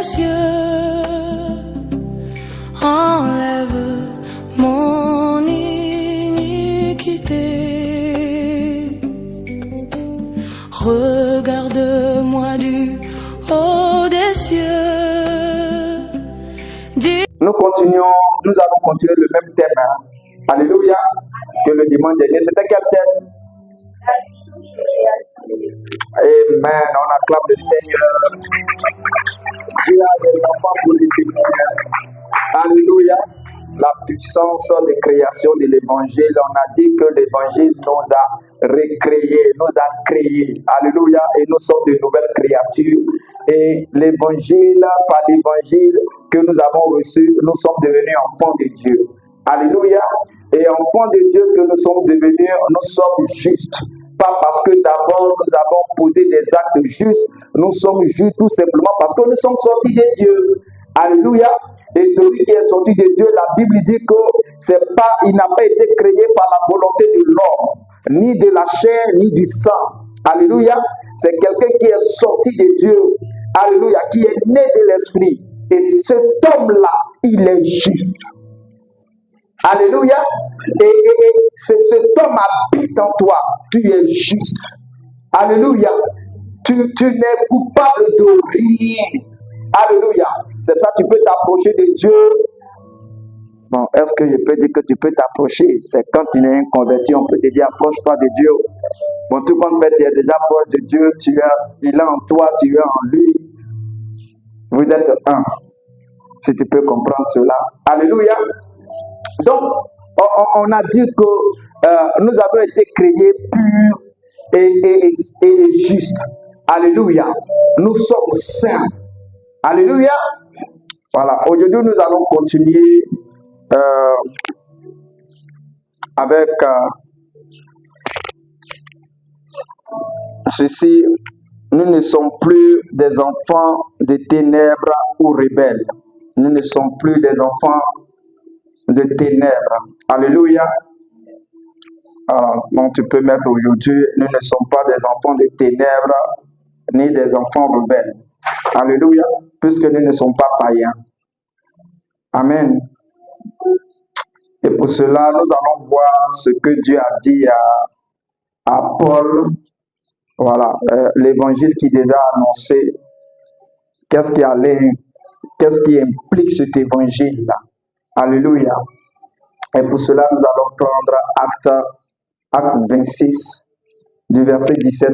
des cieux, enlève mon iniquité. Regarde-moi du haut des cieux. Nous allons continuer le même thème. Alléluia. Que le dimanche dernier. C'était quel thème? Amen. On acclame le Seigneur. Dieu a des enfants pour les bénir. Alléluia. La puissance de création de l'évangile. On a dit que l'évangile nous a recréés, nous a créés. Alléluia. Et nous sommes de nouvelles créatures. Et l'évangile, par l'évangile que nous avons reçu, nous sommes devenus enfants de Dieu. Alléluia. Et enfants de Dieu que nous sommes devenus, nous sommes justes. Pas parce que d'abord nous avons posé des actes justes, nous sommes justes tout simplement parce que nous sommes sortis de Dieu. Alléluia. Et celui qui est sorti de Dieu, la Bible dit que il n'a pas été créé par la volonté de l'homme, ni de la chair, ni du sang. Alléluia. C'est quelqu'un qui est sorti de Dieu. Alléluia. Qui est né de l'esprit. Et cet homme-là, il est juste. Alléluia. Et cet homme habite en toi. Tu es juste. Alléluia. Tu n'es coupable de rien. Alléluia. C'est ça, tu peux t'approcher de Dieu. Bon, est-ce que je peux dire que tu peux t'approcher? C'est quand tu es converti, on peut te dire approche-toi de Dieu. Bon, tout compte fait, tu es déjà proche de Dieu. Il est en toi, tu es en lui. Vous êtes un. Si tu peux comprendre cela. Alléluia. Donc, on a dit que nous avons été créés purs et justes. Alléluia. Nous sommes saints. Alléluia. Voilà. Aujourd'hui, nous allons continuer avec ceci. Nous ne sommes plus des enfants de ténèbres ou rebelles. Nous ne sommes plus des enfants de ténèbres. Alléluia. Donc tu peux mettre aujourd'hui, nous ne sommes pas des enfants de ténèbres ni des enfants rebelles. Alléluia. Puisque nous ne sommes pas païens. Amen. Et pour cela, nous allons voir ce que Dieu a dit à Paul. Voilà, l'évangile qui devait annoncer. Qu'est-ce qui implique cet évangile-là? Alléluia. Et pour cela, nous allons prendre acte 26, du verset 17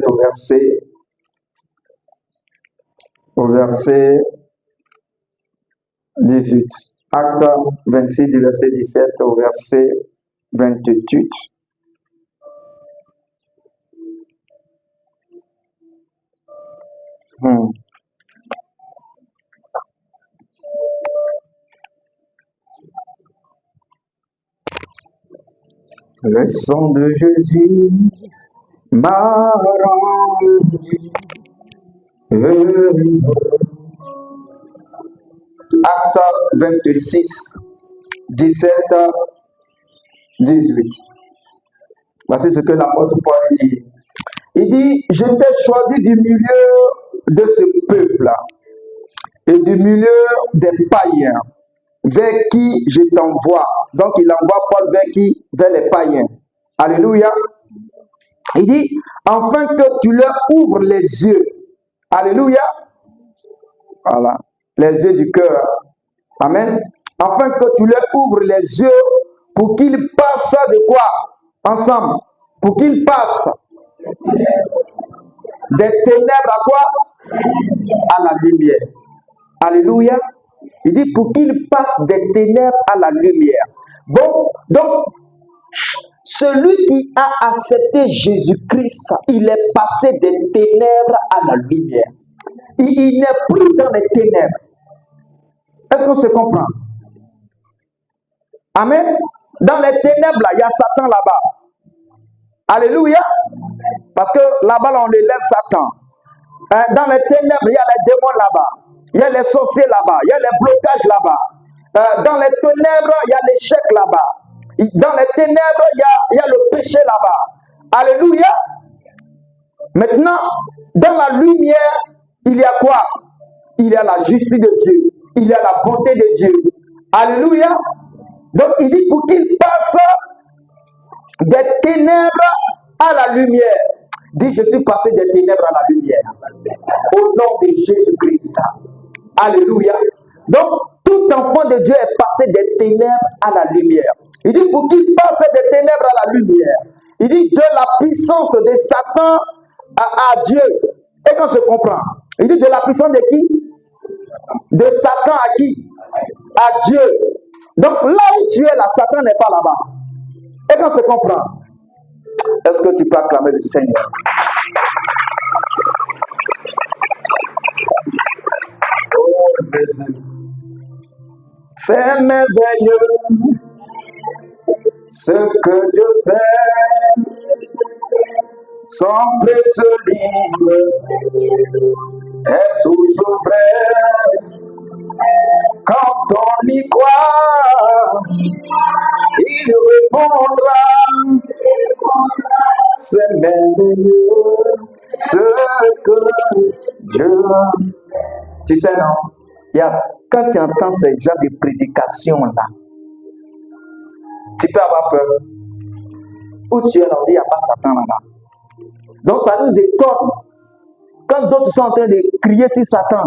au verset 18. Acte 26, du verset 17 au verset 28. Le sang de Jésus m'a rendu heureux. Acte 26, 17, 18. Voici ce que l'apôtre Paul dit. Il dit, je t'ai choisi du milieu de ce peuple et du milieu des païens, vers qui je t'envoie. Donc il envoie Paul vers qui? Vers les païens. Alléluia. Il dit, afin que tu leur ouvres les yeux. Alléluia. Voilà. Les yeux du cœur. Amen. Afin que tu leur ouvres les yeux pour qu'ils passent de quoi? Ensemble. Pour qu'ils passent des ténèbres à quoi? À la lumière. Alléluia. Il dit pour qu'ils passent des ténèbres à la lumière. Bon, donc, celui qui a accepté Jésus-Christ, il est passé des ténèbres à la lumière. Il n'est plus dans les ténèbres. Est-ce qu'on se comprend? Amen. Dans les ténèbres, là, il y a Satan là-bas. Alléluia. Parce que là-bas, on élève Satan. Dans les ténèbres, il y a les démons là-bas. Il y a les sorciers là-bas. Il y a les blocages là-bas. Dans les ténèbres, il y a l'échec là-bas. Dans les ténèbres, il y a le péché là-bas. Alléluia. Maintenant, dans la lumière, il y a quoi? il y a la justice de Dieu, il y a la bonté de Dieu. Alléluia. Donc il dit pour qu'il passe des ténèbres à la lumière. Dis, je suis passé des ténèbres à la lumière. Au nom de Jésus-Christ. Alléluia. Donc, tout enfant de Dieu est passé des ténèbres à la lumière. Il dit pour qu'il passe des ténèbres à la lumière. Il dit de la puissance de Satan à Dieu. Et quand je comprends, il dit de la puissance de qui? De Satan à qui? À Dieu. Donc là où tu es là, Satan n'est pas là-bas. Et quand je comprends, est-ce que tu peux acclamer le Seigneur? Oh Jésus. C'est merveilleux ce que Dieu fait. Son précieux livre est toujours vrai. Quand on y croit, il répondra. C'est merveilleux ce que Dieu. Tu sais, non? Quand tu entends ces genres de prédications-là, tu peux avoir peur. Où tu es là, il n'y a pas Satan là-bas. Donc ça nous étonne. Quand d'autres sont en train de crier sur Satan,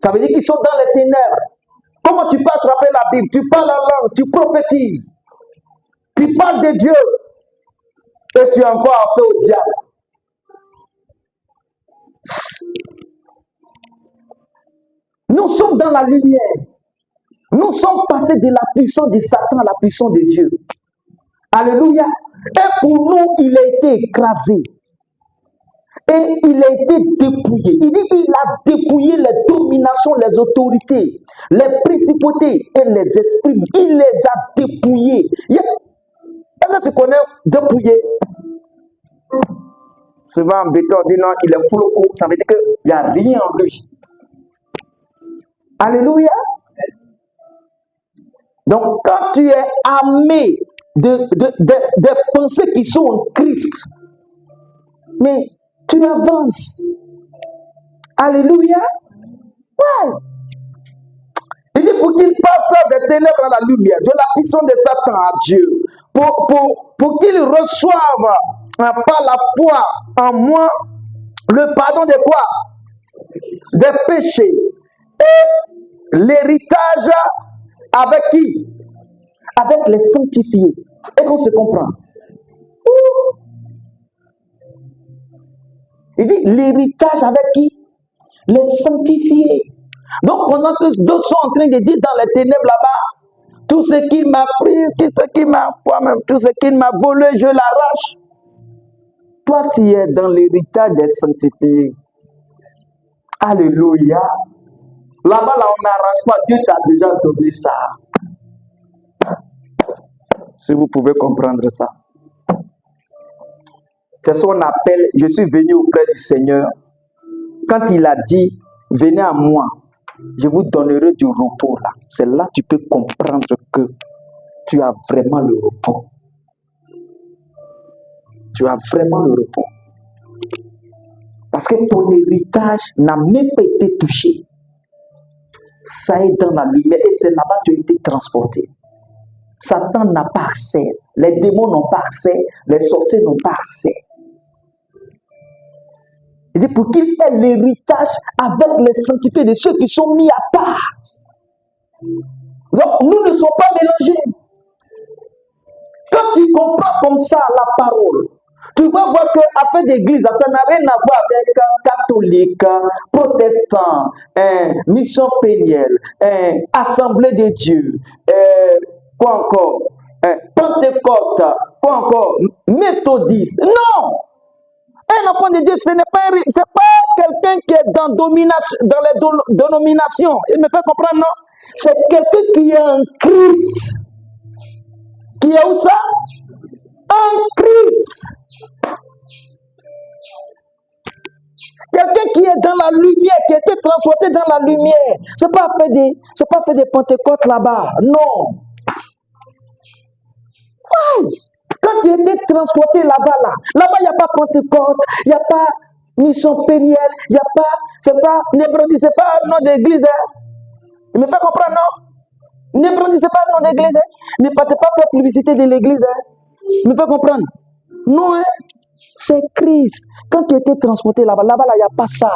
ça veut dire qu'ils sont dans les ténèbres. Comment tu peux attraper la Bible? Tu parles la langue, tu prophétises, tu parles de Dieu, et tu es encore affaire au diable. Nous sommes dans la lumière. Nous sommes passés de la puissance de Satan à la puissance de Dieu. Alléluia. Et pour nous, il a été écrasé. Et il a été dépouillé. Il dit qu'il a dépouillé les dominations, les autorités, les principautés et les esprits. Il les a dépouillés. Est-ce que tu connais dépouiller? Souvent en béton, on dit non, il est flocon. Ça veut dire qu'il n'y a rien en lui. Alléluia. Donc, quand tu es armé de pensées qui sont en Christ, mais tu avances. Alléluia. Ouais. Il dit pour qu'il passe des ténèbres à la lumière, de la puissance de Satan à Dieu, pour qu'il reçoive par la foi en moi le pardon de quoi? Des péchés. Et l'héritage avec qui? Avec les sanctifiés. Et qu'on se comprend. Il dit l'héritage avec qui? Les sanctifiés. Donc pendant que d'autres sont en train de dire dans les ténèbres là-bas, tout ce qui m'a pris, tout ce qui m'a volé, je l'arrache. Toi tu es dans l'héritage des sanctifiés. Alléluia. Là-bas, là, on n'arrange pas. Dieu t'a déjà donné ça. Si vous pouvez comprendre ça. C'est ce qu'on appelle, je suis venu auprès du Seigneur. Quand il a dit, venez à moi, je vous donnerai du repos là. C'est là que tu peux comprendre que tu as vraiment le repos. Tu as vraiment le repos. Parce que ton héritage n'a même pas été touché. Ça est dans la lumière et c'est là-bas que tu as été transporté. Satan n'a pas accès, les démons n'ont pas accès, les sorciers n'ont pas accès. Il dit pour qu'il ait l'héritage avec les sanctifiés de ceux qui sont mis à part. Donc nous ne sommes pas mélangés. Quand tu comprends comme ça la parole, tu vas voir qu'affaire d'église, ça n'a rien à voir avec catholique, protestant, mission pénielle, assemblée de Dieu, quoi encore, Pentecôte, quoi encore, méthodiste. Non! Un enfant de Dieu, ce n'est pas quelqu'un qui est dans les dénominations. Il me fait comprendre, non? C'est quelqu'un qui est en Christ. Qui est où ça? En Christ. Quelqu'un qui est dans la lumière, qui a été transporté dans la lumière. C'est pas fait des Pentecôtes là-bas. Non. Wow. Quand tu étais transporté là-bas, il n'y a pas Pentecôte, il n'y a pas mission pénielle, il n'y a pas, c'est ça, ne brandissez pas le nom d'église. Il ne me fait comprendre, non? Ne brandissez pas le nom d'église. Ne partez pas faire publicité de l'église. Il me fait comprendre. Non, c'est Christ. Quand tu étais transporté là-bas, il n'y a pas ça.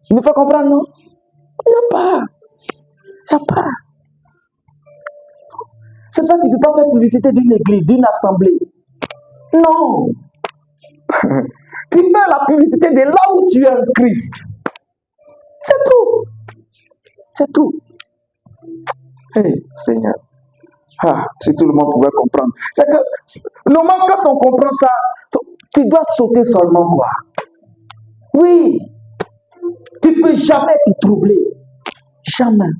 Il me fait comprendre, non? Il n'y a pas. Il n'y a pas. C'est pour ça que tu ne peux pas faire publicité d'une église, d'une assemblée. Non. Tu fais la publicité de là où tu es en Christ. C'est tout. C'est tout. Hey, Seigneur. Si tout le monde pouvait comprendre. C'est que, normalement, quand on comprend ça, tu dois sauter seulement quoi. Oui. Tu ne peux jamais te troubler. Jamais.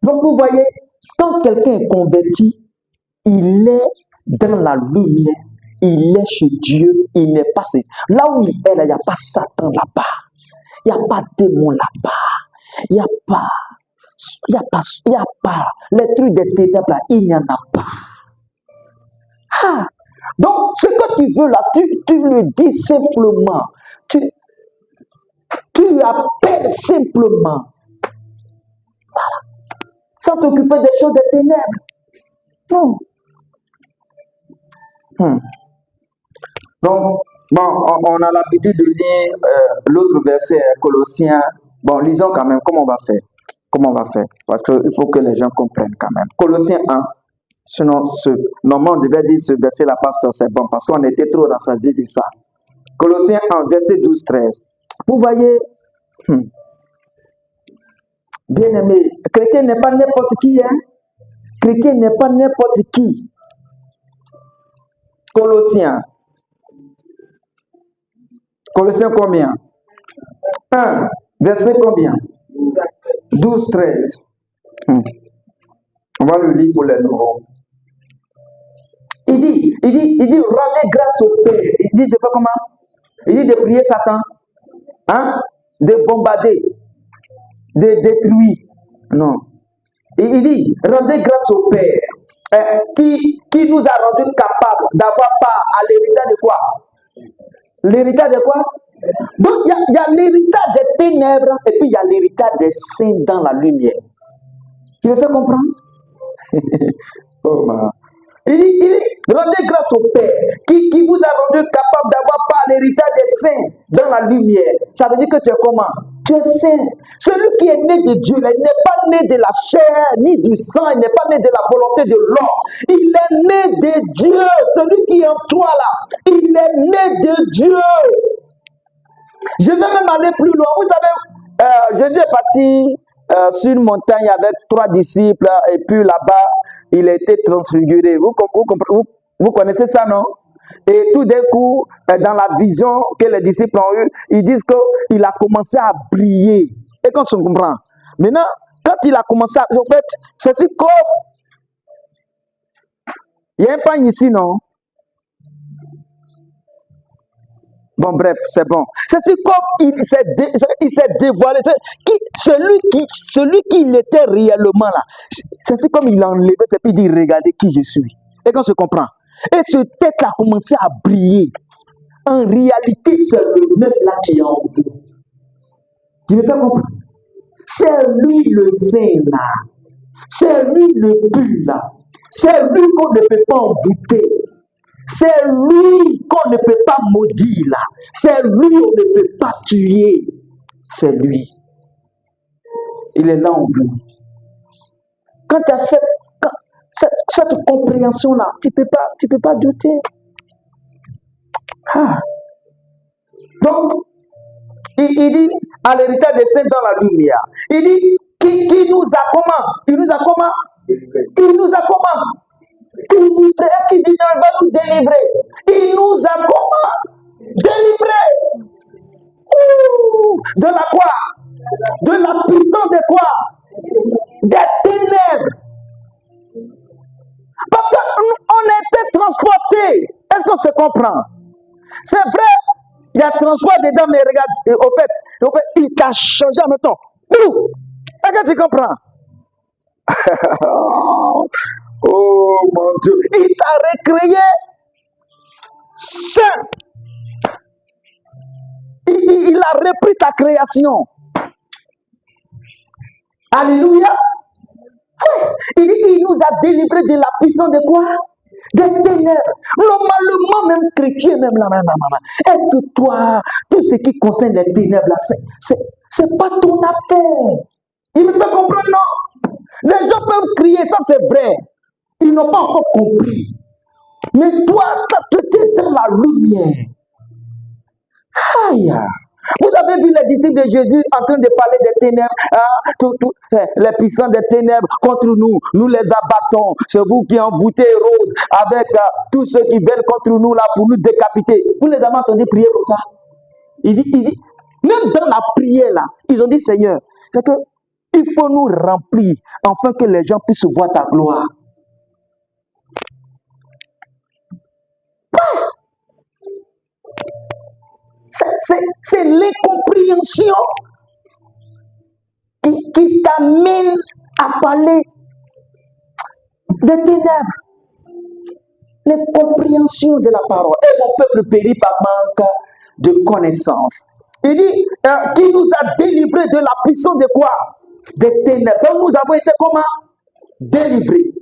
Donc, vous voyez, quand quelqu'un est converti, il est dans la lumière, il est chez Dieu, il n'est pas... Là où il est, il n'y a pas Satan là-bas. Il n'y a pas démon là-bas. Il n'y a pas les trucs des ténèbres là, il n'y en a pas. Donc, ce que tu veux là, tu le dis simplement. Tu appelles simplement. Voilà. Sans t'occuper des choses des ténèbres. Non. Donc, bon, on a l'habitude de lire l'autre verset, Colossiens. Bon, lisons quand même. Comment on va faire? Parce qu'il faut que les gens comprennent quand même. Colossiens 1. Sinon, normalement, on devait dire ce verset-là, pasteur, c'est bon, parce qu'on était trop rassasiés de ça. Colossiens 1, verset 12-13. Vous voyez, bien aimé, chrétien n'est pas n'importe qui, hein? Chrétien n'est pas n'importe qui. Colossiens combien? 1, verset combien? 12-13. On va le lire pour les nouveaux. Il dit, rendez grâce au Père. Il dit de faire comment? Il dit de prier Satan, de bombarder, de détruire. Non. Il dit, rendez grâce au Père, qui nous a rendus capables d'avoir part à l'héritage de quoi? L'héritage de quoi? Donc, il y a l'héritage des ténèbres et puis il y a l'héritage des saints dans la lumière. Tu me fais comprendre? Oh, il dit, rendez grâce au Père qui vous a rendu capable d'avoir part à l'héritage des saints dans la lumière. Ça veut dire que tu es comment? Tu es saint. Celui qui est né de Dieu, il n'est pas né de la chair ni du sang, il n'est pas né de la volonté de l'homme. Il est né de Dieu. Celui qui est en toi là, il est né de Dieu. Je vais même aller plus loin. Vous savez, Jésus est parti sur une montagne avec 3 disciples et puis là-bas, il a été transfiguré. Vous connaissez ça, non? Et tout d'un coup, dans la vision que les disciples ont eue, ils disent qu'il a commencé à briller. Et quand on comprend. Maintenant, quand il a commencé à... En fait, c'est si comme... Il y a un pain ici, non? Bon, bref, c'est bon. C'est si comme il s'est dévoilé. Celui qui il était réellement là. C'est si comme il a enlevé, c'est puis il dit, regardez qui je suis. Et quand on se comprend. Et ce tête-là a commencé à briller. En réalité, c'est le même là qui est en vous. Tu me fais comprendre? C'est lui le saint là. C'est lui le but là. C'est lui qu'on ne peut pas envoûter. C'est lui qu'on ne peut pas maudire là. C'est lui qu'on ne peut pas tuer. C'est lui. Il est là en vous. Quand tu as cette compréhension là, tu peux pas douter. Donc, il dit à l'héritage des saints dans la lumière. Il dit qui nous a comment? Il nous a comment? Il nous a comment? Est-ce qu'il dit non, il va nous délivrer? Il nous a comment? Délivré. De la quoi? De la puissance de quoi? Des ténèbres. Parce qu'on a été transporté. Est-ce qu'on se comprend? C'est vrai, il y a transport dedans, mais regarde, au fait, il t'a changé en même temps. Est-ce que tu comprends? Oh mon Dieu, il t'a recréé saint. Il a repris ta création. Alléluia. Il nous a délivrés de la puissance de quoi? Des ténèbres. Normalement, même chrétien, même là, est-ce que toi, tout ce qui concerne les ténèbres, là, c'est pas ton affaire. Il me fait comprendre, non? Les gens peuvent crier, ça c'est vrai. Ils n'ont pas encore compris. Mais toi, ça te t'est dans la lumière. Aïe! Vous avez vu les disciples de Jésus en train de parler des ténèbres, les puissants des ténèbres contre nous, nous les abattons. C'est vous qui envoûtez Hérode avec tous ceux qui viennent contre nous là pour nous décapiter. Vous les avez entendus prier comme ça? Il dit, même dans la prière là, ils ont dit Seigneur, c'est que il faut nous remplir afin que les gens puissent voir ta gloire. C'est l'incompréhension qui t'amène à parler des ténèbres. L'incompréhension de la parole. Et mon peuple périt par manque de connaissance. Il dit, qui nous a délivrés de la puissance de quoi? Des ténèbres. Donc nous avons été comment? Délivrés.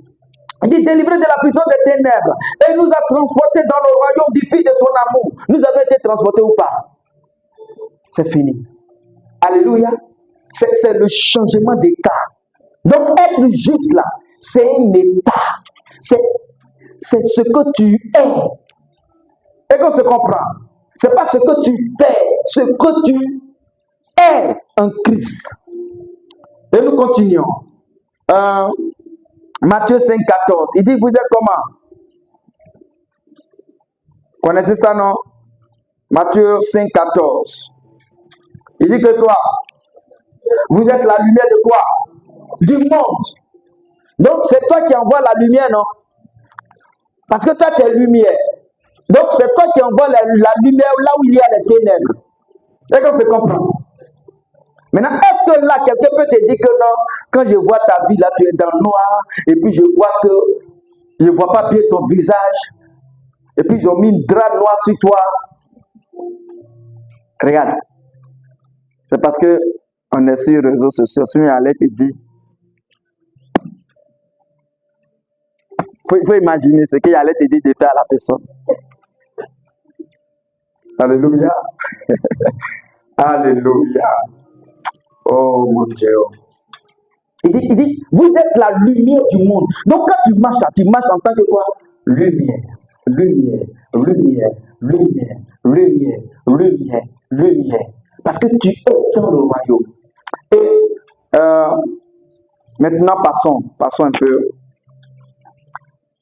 Il dit délivrés de la puissance des ténèbres. Et nous a transportés dans le royaume du Fils de son amour. Nous avons été transportés ou pas? C'est fini. Alléluia. C'est le changement d'état. Donc être juste là, c'est un état. C'est ce que tu es. Et qu'on se comprend. C'est pas ce que tu fais, ce que tu es en Christ. Et nous continuons. Matthieu 5, 14. Il dit, vous êtes comment? Connaissez ça, non? Matthieu 5, 14. Il dit que toi, vous êtes la lumière de quoi? Du monde. Donc, c'est toi qui envoies la lumière, non? Parce que toi, tu es lumière. Donc, c'est toi qui envoies la lumière là où il y a les ténèbres. Et qu'on se comprend. Maintenant, est-ce que là, quelqu'un peut te dire que non, quand je vois ta vie là, tu es dans le noir, et puis je vois que je ne vois pas bien ton visage, et puis ils ont mis une drap noire sur toi. Regarde. C'est parce que on est sur les réseaux sociaux. Si on allait te dire, il faut imaginer ce qu'il allait te dire de faire à la personne. Alléluia. Alléluia. Oh mon Dieu. Il dit, vous êtes la lumière du monde. Donc quand tu marches en tant que quoi? Lumière, lumière, lumière, lumière, lumière, lumière, lumière. Parce que tu es dans le royaume. Et maintenant passons un peu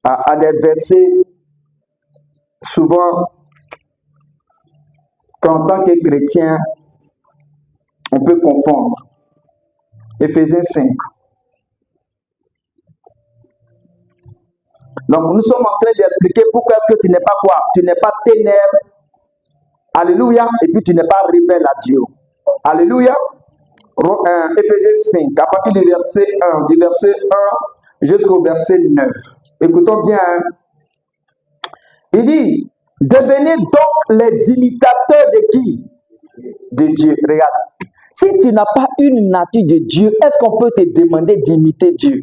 à des versets souvent qu'en tant que chrétien, on peut confondre. Éphésiens 5. Donc, nous sommes en train d'expliquer pourquoi est-ce que tu n'es pas quoi? Tu n'es pas ténèbres. Alléluia. Et puis, tu n'es pas rebelle à Dieu. Alléluia. Éphésiens 5, à partir du verset 1 jusqu'au verset 9. Écoutons bien. Il dit, devenez donc les imitateurs de qui? De Dieu. Regarde. Si tu n'as pas une nature de Dieu, est-ce qu'on peut te demander d'imiter Dieu?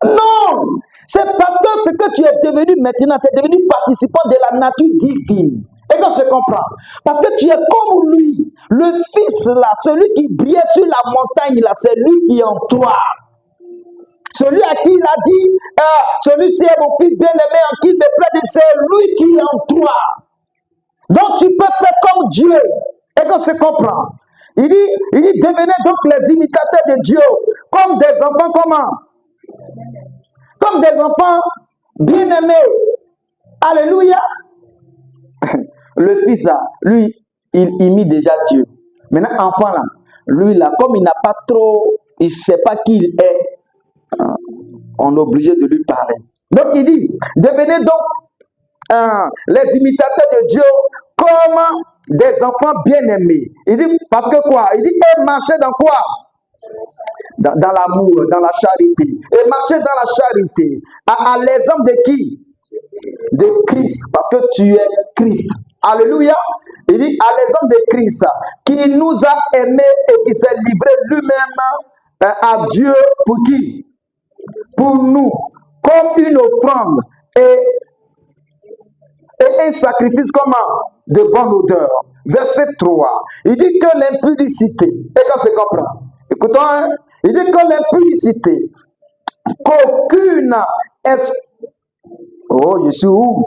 Non! C'est parce que ce que tu es devenu maintenant, tu es devenu participant de la nature divine. Et quand je comprends, parce que tu es comme lui, le Fils là, celui qui brillait sur la montagne là, c'est lui qui est en toi. Celui à qui il a dit, celui-ci est mon Fils bien-aimé en qui il me plaît, c'est lui qui est en toi. Donc tu peux faire comme Dieu. Et quand je comprends, il dit, devenez donc les imitateurs de Dieu, comme des enfants, comment? Comme des enfants bien-aimés. Alléluia. Le fils là, lui, il imite déjà Dieu. Maintenant, enfant là, lui là, comme il n'a pas trop, il ne sait pas qui il est, on est obligé de lui parler. Donc il dit, devenez donc les imitateurs de Dieu comme des enfants bien-aimés. Il dit, parce que quoi? Il dit, et marchez dans quoi? Dans l'amour, dans la charité. Et marchez dans la charité. À l'exemple de qui? De Christ. Parce que tu es Christ. Alléluia. Il dit à l'exemple de Christ qui nous a aimés et qui s'est livré lui-même à Dieu pour qui? Pour nous, comme une offrande et un sacrifice comment? De bonne odeur. Verset 3. Il dit que l'impudicité, et quand se comprend, écoutons, hein? Il dit que l'impudicité, qu'aucune oh, je suis où?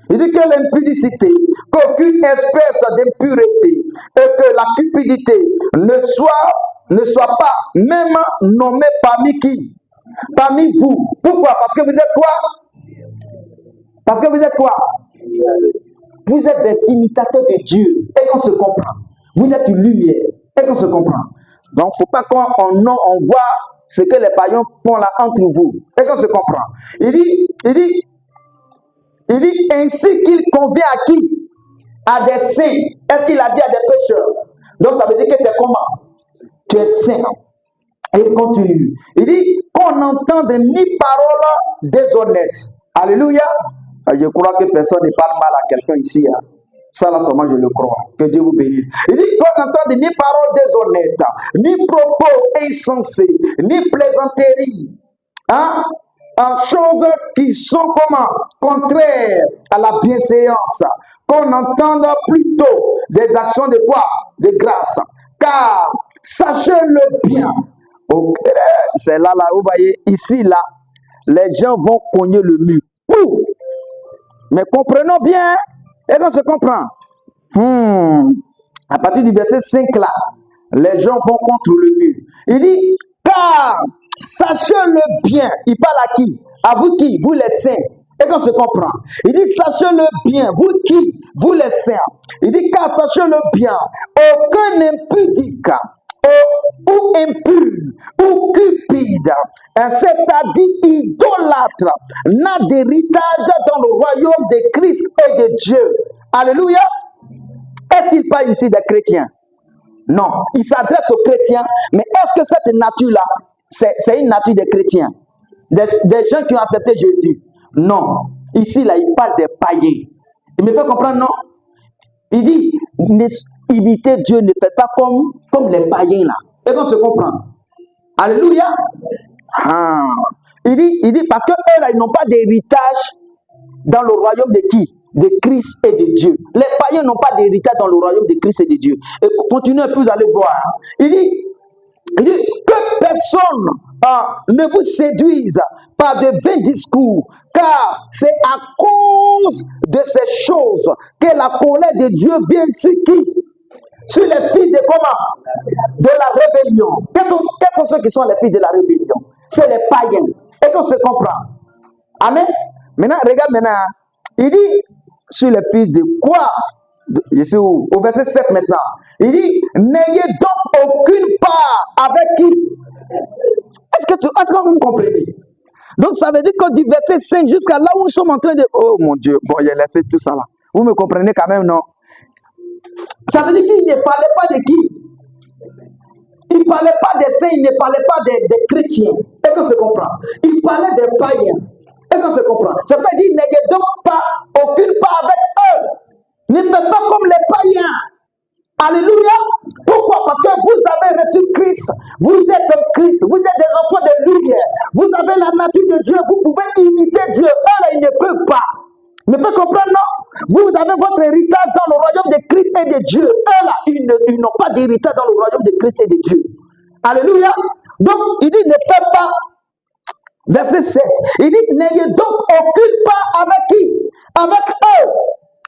Il dit que l'impudicité, qu'aucune espèce d'impureté et que la cupidité ne soit pas même nommée parmi qui? Parmi vous. Pourquoi? Parce que vous êtes quoi? Parce que vous êtes quoi? Vous êtes des imitateurs de Dieu. Et qu'on se comprend. Vous êtes une lumière. Et qu'on se comprend. Donc, il ne faut pas qu'on voit ce que les païens font là entre vous. Et qu'on se comprend. Il dit ainsi qu'il convient à qui? À des saints. Est-ce qu'il a dit à des pécheurs? Donc, ça veut dire que tu es comment? Tu es saint. Et il continue. Il dit qu'on n'entende ni parole déshonnête. Alléluia. Je crois que personne ne parle mal à quelqu'un ici. Hein. Ça là seulement je le crois. Que Dieu vous bénisse. Il dit qu'on n'entende ni paroles déshonnêtes, ni propos insensés, ni plaisanteries. Hein? En choses qui sont comment? Contraires à la bienséance. Qu'on entende plutôt des actions de quoi? De grâce. Car sachez-le bien. Okay. C'est là, vous voyez, ici, là, les gens vont cogner le mur. Ouh! Mais comprenons bien, et qu'on se comprend. À partir du verset 5 là, les gens vont contre le mur. Il dit, car sachez-le bien. Il parle à qui? À vous qui? Vous les saints. Et qu'on se comprend. Il dit, sachez-le bien. Vous qui? Vous les saints. Il dit, car sachez-le bien. Aucun impudique ou impur ou cupide, c'est-à-dire idolâtre, n'a d'héritage dans le royaume de Christ et de Dieu. Alléluia. Est-ce qu'il parle ici des chrétiens? Non, il s'adresse aux chrétiens, mais est-ce que cette nature-là, c'est une nature des chrétiens? Des gens qui ont accepté Jésus? Non. Ici, là, il parle des païens. Il me fait comprendre, non? Il dit, imiter Dieu, ne faites pas comme les païens, là. Et qu'on se comprend. Alléluia. Il dit, parce que eux, là, ils n'ont pas d'héritage dans le royaume de qui? De Christ et de Dieu. Les païens n'ont pas d'héritage dans le royaume de Christ et de Dieu. Et continuez un peu, vous allez voir. Il dit que personne ne vous séduise par de vains discours, car c'est à cause de ces choses que la colère de Dieu vient sur qui? Sur les filles de comment? De la rébellion. Quels sont ceux qui sont les filles de la rébellion? C'est les païens. Et qu'on se comprend. Amen. Maintenant, regarde maintenant. Il dit, sur les fils de quoi? Je suis où? Au verset 7 maintenant. Il dit, n'ayez donc aucune part avec qui? Est-ce que vous comprenez? Donc ça veut dire que du verset 5 jusqu'à là où nous sommes en train de... Oh mon Dieu, bon, j'ai laissé tout ça là. Vous me comprenez quand même, non? Ça veut dire qu'il ne parlait pas de qui? Il ne parlait pas des saints, il ne parlait pas des chrétiens. Est-ce qu'on se comprend? Il parlait des païens. Est-ce qu'on se comprend? C'est pour ça qu'il dit, n'ayez donc pas aucune part avec eux. Ne faites pas comme les païens. Alléluia. Pourquoi? Parce que vous avez reçu Christ. Vous êtes comme Christ. Vous êtes des enfants de lumière. Vous avez la nature de Dieu. Vous pouvez imiter Dieu. Eux, là, ils ne peuvent pas. Ne peut comprendre, non? Vous avez votre héritage dans le royaume de Christ et de Dieu. Eux, là, ils n'ont pas d'héritage dans le royaume de Christ et de Dieu. Alléluia. Donc, il dit, ne faites pas. Verset 7. Il dit, n'ayez donc aucune part avec qui? Avec eux.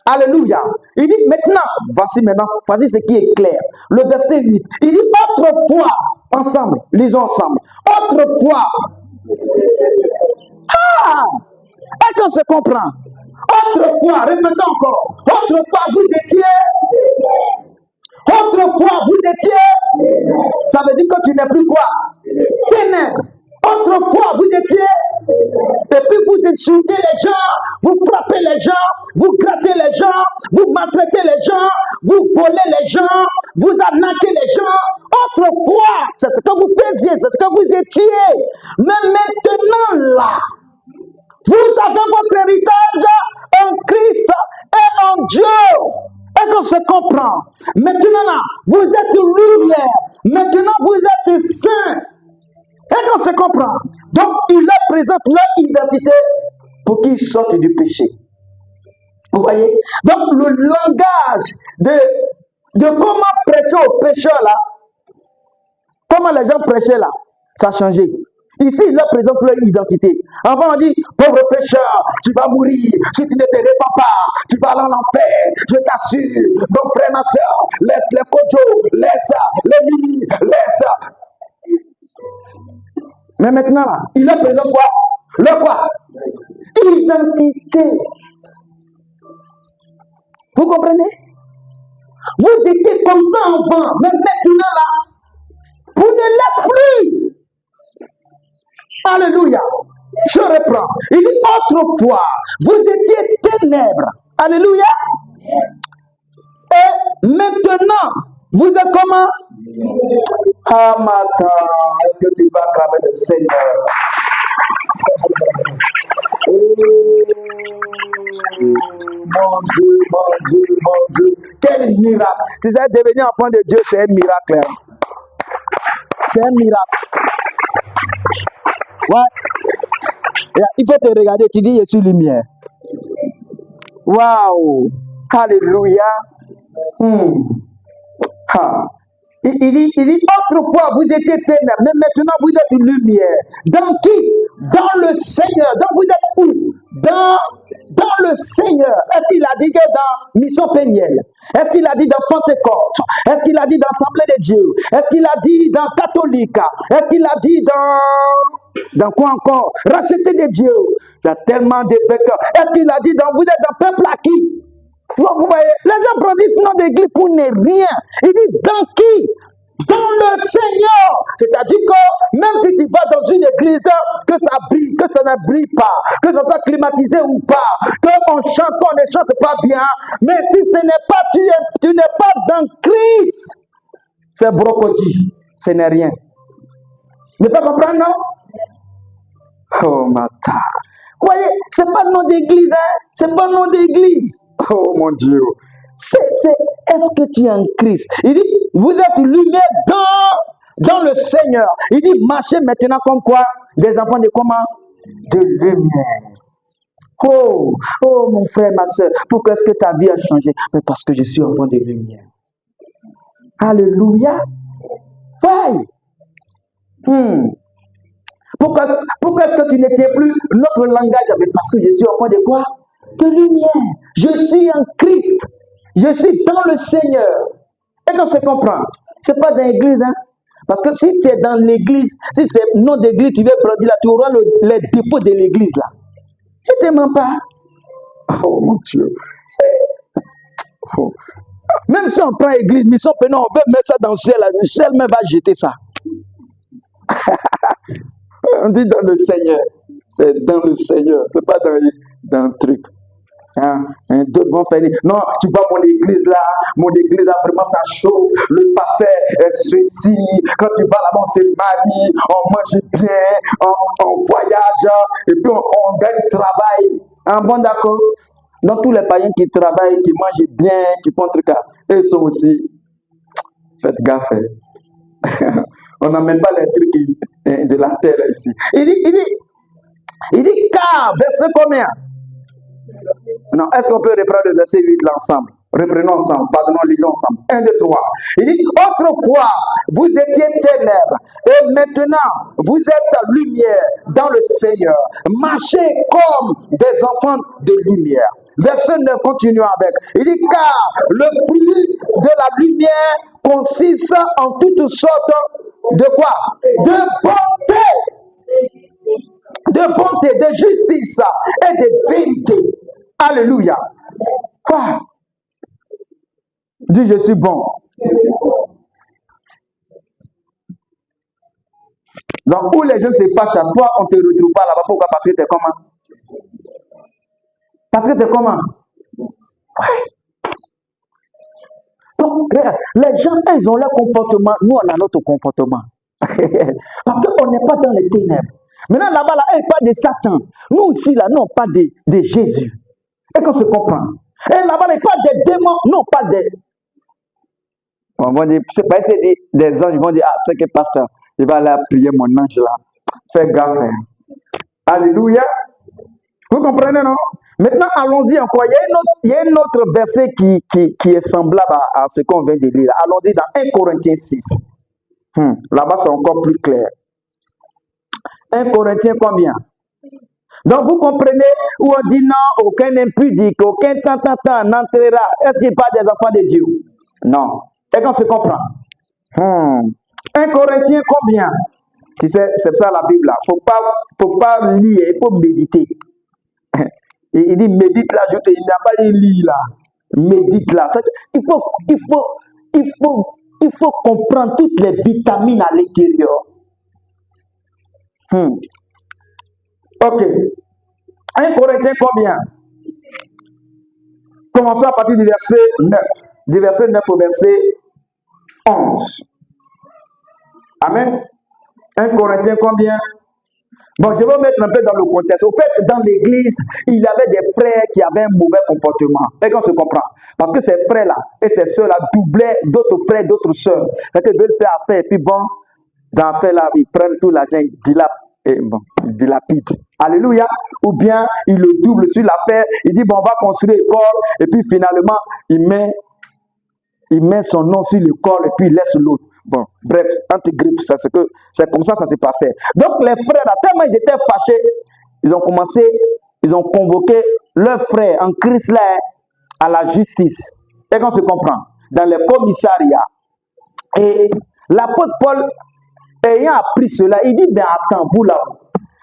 Alléluia. Il dit maintenant, voici ce qui est clair. Le verset 8. Il dit autrefois, ensemble, lisons ensemble. Autrefois. Est-ce qu'on se comprend? Autrefois, répétons encore. Autrefois, vous étiez. Autrefois, vous étiez. Ça veut dire que tu n'es plus quoi? Ténèbres. Autrefois, vous étiez. Et puis vous insultez les gens, vous frappez les gens, vous grattez les gens, vous maltraitez les gens, vous volez les gens, vous arnaquez les gens. Autrefois, c'est ce que vous faisiez, c'est ce que vous étiez. Mais maintenant là, Vous avez votre héritage en Christ et en Dieu. Et qu'on se comprend. Maintenant, là, vous êtes lumière. Maintenant, vous êtes saints. Et qu'on se comprend. Donc, il leur présente leur identité pour qu'ils sortent du péché. Vous voyez? Donc, le langage de comment prêcher aux pécheurs, là, comment les gens prêchaient, là, ça a changé. Ici, il leur présente leur identité. Avant, on dit, pauvre pécheur, tu vas mourir. Si tu ne te répands pas, tu vas aller en enfer. Je t'assure. Mon frère, ma soeur, laisse les kojo, laisse les mini, laisse. Mais maintenant, là, il leur présente quoi? Le quoi? Identité. Vous comprenez? Vous étiez comme ça avant. Mais maintenant, là, vous ne l'êtes plus. Alléluia. Je reprends. Il dit autrefois, vous étiez ténèbres. Alléluia. Et maintenant, vous êtes comment? Ah, matin, est-ce que tu vas acclamer le Seigneur? Mon Dieu, mon Dieu, mon Dieu. Quel miracle. Tu sais, devenir enfant de Dieu, c'est un miracle. C'est un miracle. Ouais. Il faut te regarder, tu dis, je suis lumière. Waouh. Alléluia. Il dit, autrefois, vous étiez ténèbres, mais maintenant, vous êtes lumière. Dans qui? Dans le Seigneur. Donc, vous êtes où? Dans le Seigneur. Est-ce qu'il a dit que dans Mission Péniel? Est-ce qu'il a dit dans Pentecôte? Est-ce qu'il a dit dans Assemblée de Dieu? Est-ce qu'il a dit dans Catholique? Est-ce qu'il a dit dans quoi encore? Racheter des dieux. Il y a tellement de vecteurs. Est-ce qu'il a dit dans vous êtes dans peuple acquis? Vous voyez, les gens brandissent le nom d'église pour ne rien. Il dit dans qui? Dans le Seigneur. C'est-à-dire que même si tu vas dans une église, que ça brille, que ça ne brille pas, que ça soit climatisé ou pas, qu'on chante, qu'on ne chante pas bien, mais si ce n'est pas, tu n'es pas dans Christ, c'est brocodie, ce n'est rien. Ne pas comprendre, non? Oh, mata. Vous voyez, c'est pas le nom d'église, hein? C'est pas le nom d'église. Oh mon Dieu. Est-ce que tu es en Christ? Il dit, vous êtes lumière dans le Seigneur. Il dit, marchez maintenant comme quoi? Des enfants de comment? De lumière. Oh, mon frère, ma soeur, pourquoi est-ce que ta vie a changé? Mais parce que je suis enfant de lumière. Alléluia. Ouais. Pourquoi est-ce que tu n'étais plus notre langage? Parce que je suis enfant de quoi? De lumière. Je suis en Christ. Je suis dans le Seigneur. Et qu'on se comprend. Ce n'est pas dans l'église. Hein? Parce que si tu es dans l'église, si c'est nom d'église, tu veux produire là, tu auras les défauts de l'église là. Je ne te mens pas. Oh mon Dieu. Oh. Même si on prend l'église, mission pénale, on veut mettre ça dans le ciel. Le ciel même va jeter ça. On dit dans le Seigneur. C'est dans le Seigneur. C'est pas dans un truc. Hein? D'autres vont faire. Non, tu vois mon église là. Mon église là, vraiment ça chauffe. Le pasteur est ceci. Quand tu vas là-bas, on se marie. On mange bien. On voyage. Et puis on gagne travail. Hein, bon, d'accord? Donc tous les païens qui travaillent, qui mangent bien, qui font truc là, eux sont aussi. Faites gaffe. On n'amène pas les trucs de la terre ici. Il dit car, verset combien? Non, est-ce qu'on peut reprendre le verset 8 l'ensemble? Reprenons ensemble, pardon, lisons ensemble. 1, 2, 3. Il dit, autrefois, vous étiez ténèbres, et maintenant, vous êtes lumière dans le Seigneur. Marchez comme des enfants de lumière. Verset 9, continuons avec. Il dit, car le fruit de la lumière consiste en toutes sortes de quoi? De bonté, de justice et de vérité. Alléluia. Quoi? Dis, je suis bon. Donc, où les gens se fâchent à toi, on ne te retrouve pas là-bas. Pourquoi? Parce que tu es comment? Parce que tu es comment? Ouais. Donc, regarde, les gens, ils ont leur comportement. Nous, on a notre comportement. Parce qu'on n'est pas dans les ténèbres. Maintenant, là-bas, là, il parle de Satan. Nous, ici, là, nous, on parle de Jésus. Et qu'on se comprend. Et là-bas, il parle des démons. Nous, on parle des... On va dire, c'est pas essayer des anges. Ils vont dire, ah, c'est que pasteur, il va aller prier mon ange là. Fais gaffe. Hein. Alléluia. Vous comprenez, non? Maintenant, allons-y encore. Il y a un autre verset qui est semblable à ce qu'on vient de lire. Allons-y dans 1 Corinthiens 6. Là-bas, c'est encore plus clair. 1 Corinthiens combien? Donc, vous comprenez où on dit non, aucun impudique, aucun tant n'entrera. Est-ce qu'il parle des enfants de Dieu? Non. Et qu'on se comprend. 1 Corinthiens combien? Tu sais, c'est ça la Bible là. Faut pas lire, il faut méditer. Il dit médite là, il n'a pas dit lire là. Médite là. Il faut comprendre toutes les vitamines à l'intérieur. Ok. 1 Corinthiens combien? Commençons à partir du verset 9. Du verset 9 au verset 11. Amen. 1 Corinthiens combien? Bon, je vais mettre un peu dans le contexte. Au fait, dans l'église, il y avait des frères qui avaient un mauvais comportement. Et qu'on se comprend. Parce que ces frères-là et ces sœurs-là doublaient d'autres frères, d'autres sœurs. C'est-à-dire qu'ils veulent faire affaire. Et puis bon, dans l'affaire-là, ils prennent tout l'argent, ils dilapident. Alléluia. Ou bien, ils le doublent sur l'affaire. Il dit, bon, on va construire l'école. Et puis finalement, il met son nom sur l'école et puis il laisse l'autre. Bon, bref, anti-grippe, c'est comme ça se passait. Donc les frères, là, tellement ils étaient fâchés, ils ont convoqué leurs frères en Christ là à la justice. Et qu'on se comprend, dans les commissariats. Et l'apôtre Paul, ayant appris cela, il dit, ben attends, vous là,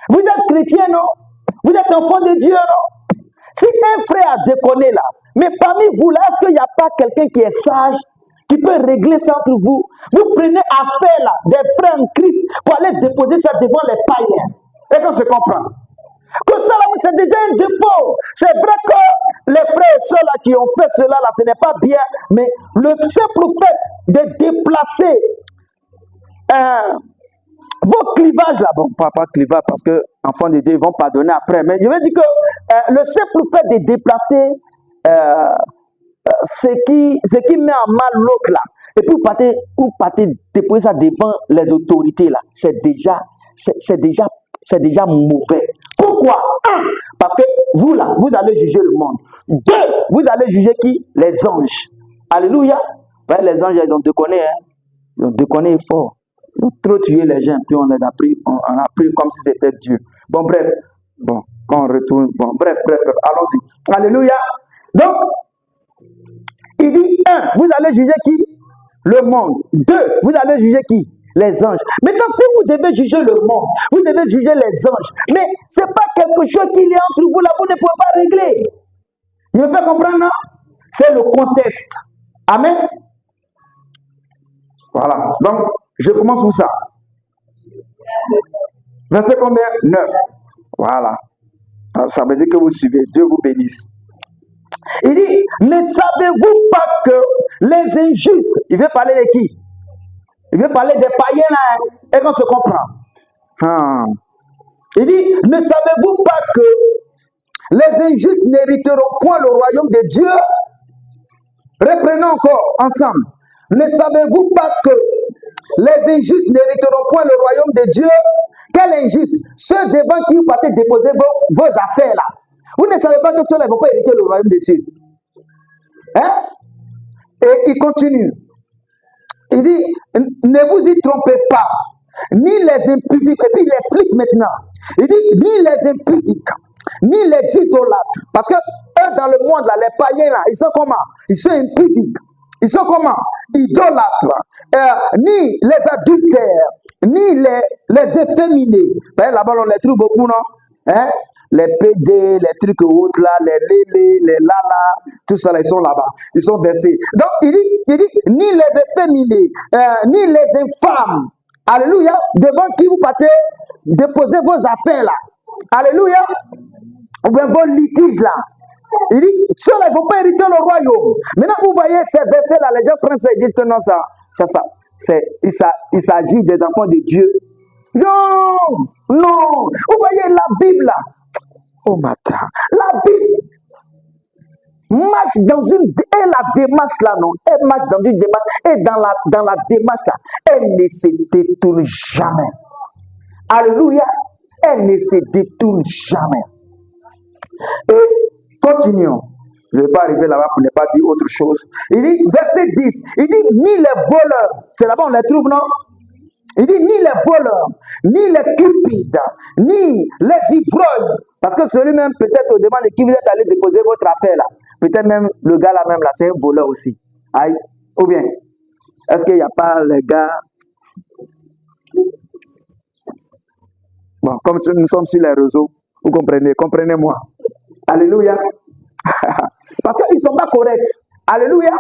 vous êtes chrétien, non? Vous êtes enfant de Dieu, non? Si un frère a déconné là, mais parmi vous là, est-ce qu'il n'y a pas quelqu'un qui est sage, qui peut régler ça entre vous? Vous prenez affaire là, des frères en Christ, pour aller déposer ça devant les païens. Et qu'on se comprend. Que ça là, c'est déjà un défaut. C'est vrai que les frères et sœurs là qui ont fait cela là, ce n'est pas bien, mais le simple fait de déplacer vos clivages là, bon, pas clivage parce que enfants de Dieu ils vont pardonner après, mais je veux dire que le simple fait de déplacer ce qui met en mal l'autre là, et puis vous partez déposer ça devant les autorités là, c'est déjà mauvais. Pourquoi? 1, parce que vous là, vous allez juger le monde. 2, vous allez juger qui? Les anges. Alléluia. Ouais, les anges, ils ont déconné, hein. Ils ont déconné fort. Ils ont trop tué les gens, puis on les a pris, on a pris comme si c'était Dieu. Bon, bref. Bon, quand on retourne, bon, bref, allons-y. Alléluia. Donc, il dit 1, vous allez juger qui? Le monde. 2, vous allez juger qui? Les anges. Maintenant, si vous devez juger le monde, vous devez juger les anges. Mais ce n'est pas quelque chose qu'il y a entre vous là, vous ne pouvez pas régler. Je me fais comprendre, non? C'est le contexte. Amen. Voilà. Donc, je commence où ça? Verset combien? 9. Voilà. Ça veut dire que vous suivez. Dieu vous bénisse. Il dit, ne savez-vous pas que les injustes, il veut parler de qui? Il veut parler des païens là, et qu'on se comprend. Il dit, ne savez-vous pas que les injustes n'hériteront point le royaume de Dieu? Reprenons encore ensemble. Ne savez-vous pas que les injustes n'hériteront point le royaume de Dieu? Quel injuste? Ceux devant qui vous partez déposer vos affaires là. Vous ne savez pas que ceux-là ne vont pas hériter le royaume de Dieu. Hein? Et il continue. Il dit, ne vous y trompez pas, ni les impudiques. Et puis il explique maintenant. Il dit, ni les impudiques, ni les idolâtres. Parce que eux, dans le monde, là, les païens, là, ils sont comment? Ils sont impudiques. Ils sont comment? Idolâtres. Ni les adultères, ni les efféminés. Là-bas, on les trouve beaucoup, non? Hein? Les PD, les trucs autres là, les lélés, les lala, tout ça là, ils sont là-bas. Ils sont versés. Donc, il dit, ni les efféminés, ni les infâmes. Alléluia. Devant qui vous partez déposer vos affaires là. Alléluia. Ou bien vos litiges là. Il dit, ceux-là, ils ne vont pas hériter le royaume. Maintenant, vous voyez ces versets là, les gens prennent ça et disent que non, il s'agit des enfants de Dieu. Non, non. Vous voyez la Bible là. Oh matin. La Bible marche dans une... Et la démarche là, non. Elle marche dans une démarche. Et dans la démarche là, elle ne se détourne jamais. Alléluia. Elle ne se détourne jamais. Et continuons. Je ne vais pas arriver là-bas pour ne pas dire autre chose. Il dit, verset 10, il dit, ni les voleurs, c'est là-bas on les trouve, non? Il dit, ni les voleurs, ni les cupides, ni les ivrognes. Parce que celui-même, peut-être au demande de qui vous êtes allé déposer votre affaire là. Peut-être même le gars là même là, c'est un voleur aussi. Aïe. Ou bien, est-ce qu'il n'y a pas les gars... Bon, comme nous sommes sur les réseaux, vous comprenez, comprenez-moi. Alléluia. Parce qu'ils ne sont pas corrects. Alléluia.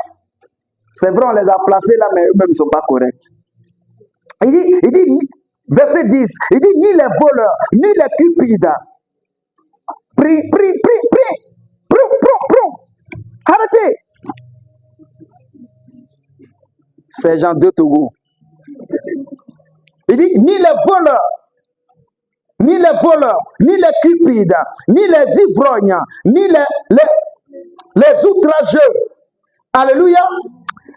C'est vrai, on les a placés là, mais eux-mêmes ne sont pas corrects. Il dit, verset 10, il dit, ni les voleurs, ni les cupides. Prie. Arrêtez. C'est Jean de Togo. Il dit, ni les voleurs, ni les cupides, ni les ivrognes, ni les outrageux, alléluia,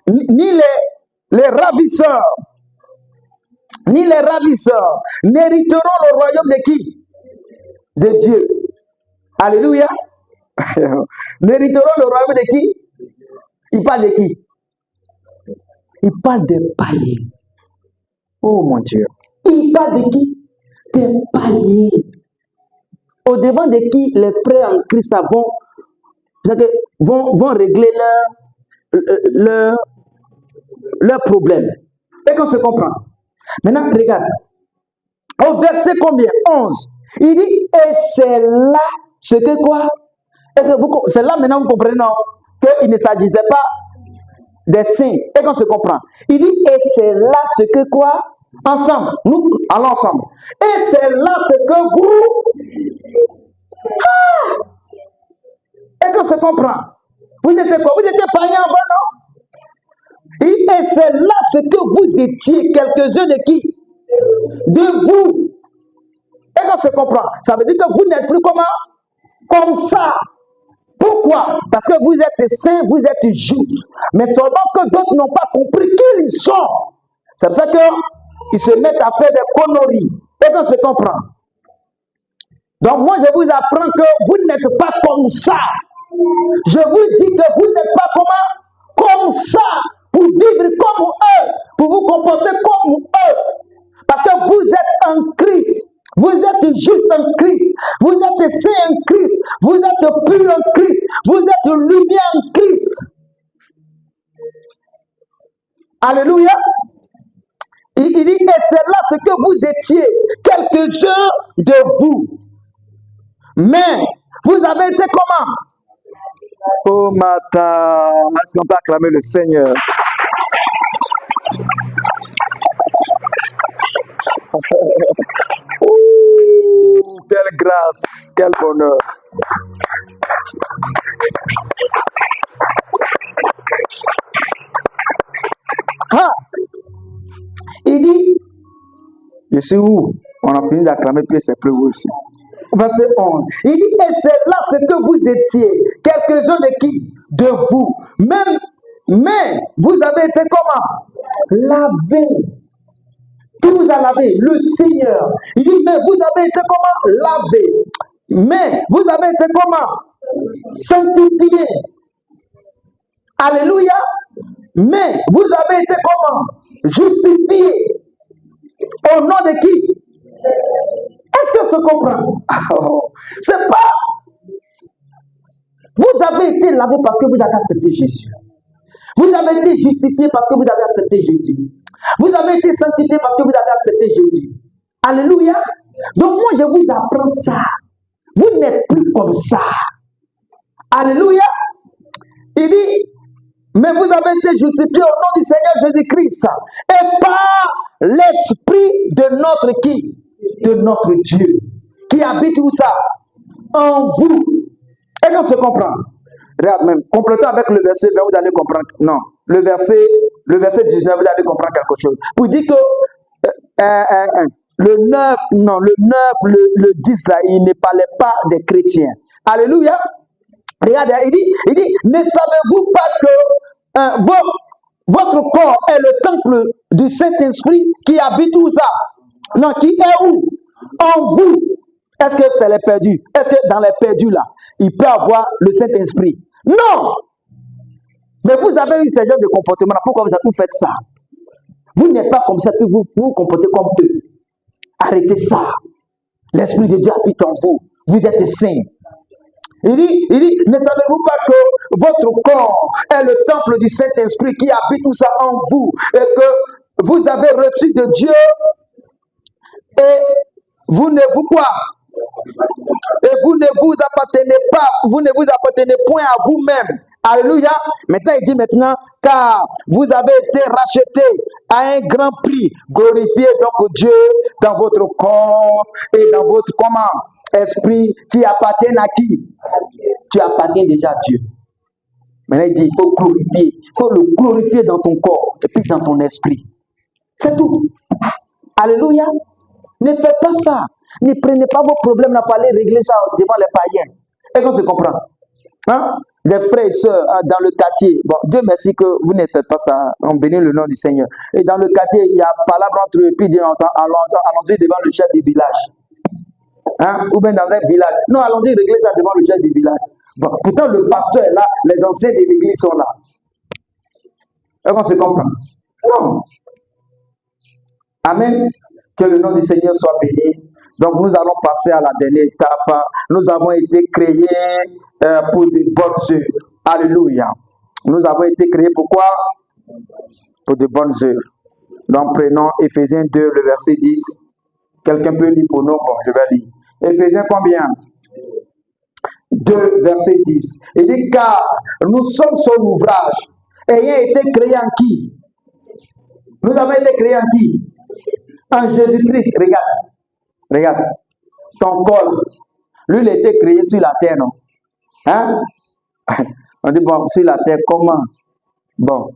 ni les ravisseurs, n'hériteront le royaume de qui? De Dieu. Alléluia. N'hériteront le royaume de qui? Il parle de qui? Il parle des païens. Oh mon Dieu. Il parle de qui? Des païens. Au devant de qui les frères en Christ vont régler leur problème. Et qu'on se comprend. Maintenant, regarde. Au verset combien? 11. Il dit, et c'est là ce que quoi? C'est là maintenant vous comprenez, non? Qu'il ne s'agissait pas des saints. Et qu'on se comprend. Il dit, et c'est là ce que quoi? Ensemble. Nous allons ensemble. Et c'est là ce que vous... Et qu'on se comprend. Vous étiez quoi? Vous étiez païens avant, non? Et c'est là ce que vous étiez, quelques-uns de qui? De vous. Et qu'on se comprend. Ça veut dire que vous n'êtes plus comment? Comme ça. Pourquoi? Parce que vous êtes saints, vous êtes justes. Mais seulement que d'autres n'ont pas compris qui ils sont. C'est pour ça qu'ils se mettent à faire des conneries. Et qu'on se comprend. Donc moi je vous apprends que vous n'êtes pas comme ça. Je vous dis que vous n'êtes pas comment? Comme ça. Pour vivre comme eux. Pour vous comporter comme eux. Parce que vous êtes en Christ. Vous êtes juste en Christ. Vous êtes saint en Christ. Vous êtes pur en Christ. Vous êtes lumière en Christ. Alléluia. Il dit, et c'est là ce que vous étiez, quelques-uns de vous. Mais, vous avez été comment? Oh, Mata, est-ce qu'on peut acclamer le Seigneur? Oh, quelle grâce, quel bonheur. Ah! Il dit, je suis où? On a fini d'acclamer, puis c'est plus aussi. Verset 11. Il dit, et c'est là ce que vous étiez, quelques-uns de qui? De vous. Mais vous avez été comment? Lavé. Qui vous a lavé? Le Seigneur. Il dit, mais vous avez été comment? Lavé. Mais vous avez été comment? Sanctifié. Alléluia. Mais vous avez été comment? Justifié. Au nom de qui? Est-ce que se comprend? C'est pas. Vous avez été lavé parce que vous avez accepté Jésus. Vous avez été justifié parce que vous avez accepté Jésus. Vous avez été sanctifié parce que vous avez accepté Jésus. Alléluia. Donc moi je vous apprends ça. Vous n'êtes plus comme ça. Alléluia. Il dit, mais vous avez été justifié au nom du Seigneur Jésus-Christ et par l'esprit de notre qui? De notre Dieu. Qui habite où ça? En vous. Et qu'on se comprend. Regarde même, complétons avec le verset 20, vous allez comprendre. Non, le verset 19, vous allez comprendre quelque chose. Pour dire que le 9, non, le 9, le 10, là, il ne parlait pas des chrétiens. Alléluia. Regardez, il dit, ne savez-vous pas que votre corps est le temple du Saint-Esprit qui habite où ça? Non, qui est où? En vous. Est-ce que c'est les perdus? Est-ce que dans les perdus là, il peut avoir le Saint-Esprit? Non! Mais vous avez eu ce genre de comportement. Pourquoi vous faites ça? Vous n'êtes pas comme ça, puis vous vous comportez comme eux. Arrêtez ça. L'Esprit de Dieu habite en vous. Vous êtes saints. Il dit, ne savez-vous pas que votre corps est le temple du Saint-Esprit qui habite tout ça en vous et que vous avez reçu de Dieu et vous ne vous quoi? Et vous ne vous appartenez pas, vous ne vous appartenez point à vous-même. Alléluia. Maintenant, il dit maintenant, car vous avez été rachetés à un grand prix. Glorifiez donc Dieu dans votre corps et dans votre esprit qui appartiennent à qui? Tu appartiens déjà à Dieu. Maintenant, il dit, il faut glorifier. Il faut le glorifier dans ton corps et puis dans ton esprit. C'est tout. Alléluia. Ne faites pas ça. Ne prenez pas vos problèmes à parler, régler ça devant les païens. Et qu'on se comprend. Hein? Des frères et sœurs dans le quartier. Bon, Dieu merci que vous ne faites pas ça. On bénit le nom du Seigneur. Et dans le quartier, il y a palabre entre eux. Puis allons-y devant le chef du village. Hein? Ou bien dans un village. Non, allons-y régler ça devant le chef du village. Bon, pourtant, le pasteur est là. Les anciens de l'église sont là. Et qu'on se comprend. Non. Amen. Que le nom du Seigneur soit béni. Donc, nous allons passer à la dernière étape. Nous avons été créés pour de bonnes œuvres. Alléluia. Nous avons été créés pour quoi? Pour de bonnes œuvres. Donc, prenons Éphésiens 2, le verset 10. Quelqu'un peut lire pour nous? Bon, je vais lire. Éphésiens combien? 2, verset 10. Il dit, car nous sommes son ouvrage, ayant été créés en qui? Nous avons été créés en qui? En Jésus-Christ. Regarde. Regarde. Ton col. Lui, il a été créé sur la terre, non? Hein? On dit, bon, sur la terre, comment? Bon.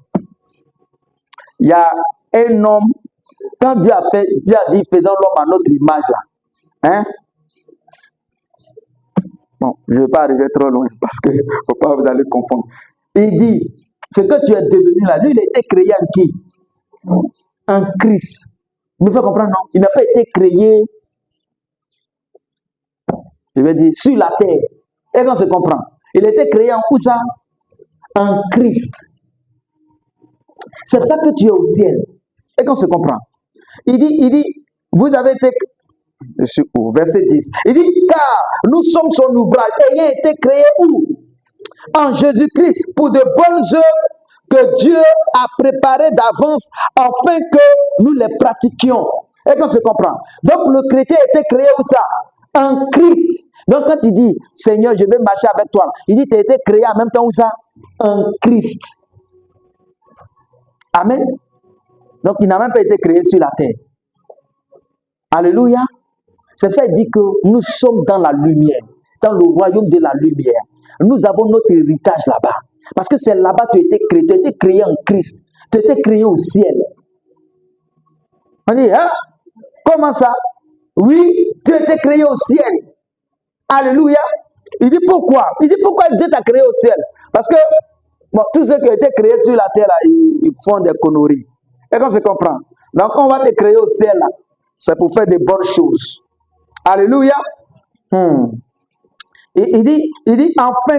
Il y a un homme, quand Dieu a dit, faisons l'homme à notre image, là. Hein? Bon, je ne vais pas arriver trop loin, parce que faut pas vous aller confondre. Il dit, ce que tu es devenu là, lui, il a été créé en qui? En Christ. Vous me faites comprendre, non? Il n'a pas été créé, je vais dire, sur la terre. Et qu'on se comprend. Il a été créé en où ça? En Christ. C'est pour ça que tu es au ciel. Et qu'on se comprend. Il dit, vous avez été... Je suis où? Verset 10. Il dit, car nous sommes son ouvrage, ayant été créés où? En Jésus-Christ, pour de bonnes œuvres que Dieu a préparées d'avance, afin que nous les pratiquions. Et qu'on se comprend. Donc le chrétien a été créé où ça? En Christ. Donc quand il dit, Seigneur, je vais marcher avec toi, il dit, tu as été créé en même temps où ça? En Christ. Amen. Donc il n'a même pas été créé sur la terre. Alléluia. C'est pour ça qu'il dit que nous sommes dans la lumière, dans le royaume de la lumière. Nous avons notre héritage là-bas. Parce que c'est là-bas que tu as été créé en Christ. Tu as été créé au ciel. On dit, hein? Comment ça? Oui, tu as été créé au ciel. Alléluia. Il dit pourquoi? Il dit pourquoi Dieu t'a créé au ciel? Parce que bon, tous ceux qui ont été créés sur la terre, là, ils font des conneries. Et qu'on se comprend. Donc on va te créer au ciel, là. C'est pour faire des bonnes choses. Alléluia. Il dit, enfin,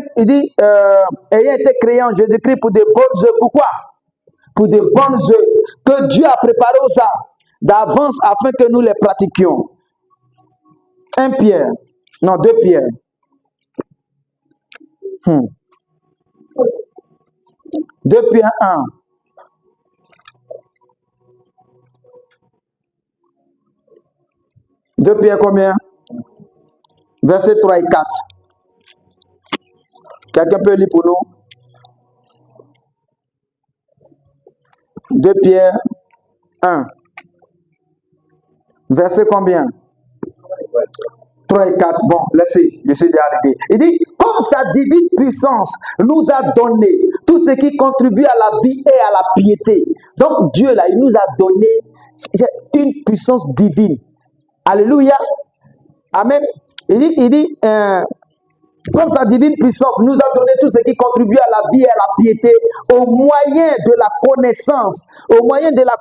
ayant été créé en Jésus-Christ pour de bonnes œuvres. Pourquoi? Pour de bonnes œuvres que Dieu a préparées aux âmes d'avance afin que nous les pratiquions. 2 Pierre. 2 Pierre 1. Deux Pierre combien? Verset 3 et 4. Quelqu'un peut lire pour nous? 2 Pierre 1. Verset combien? 3 et 4. Bon, laissez, je suis déjà arrivé. Il dit, comme sa divine puissance nous a donné tout ce qui contribue à la vie et à la piété. Donc Dieu, là, il nous a donné une puissance divine Alléluia. Amen. Il dit comme sa divine puissance nous a donné tout ce qui contribue à la vie et à la piété au moyen de la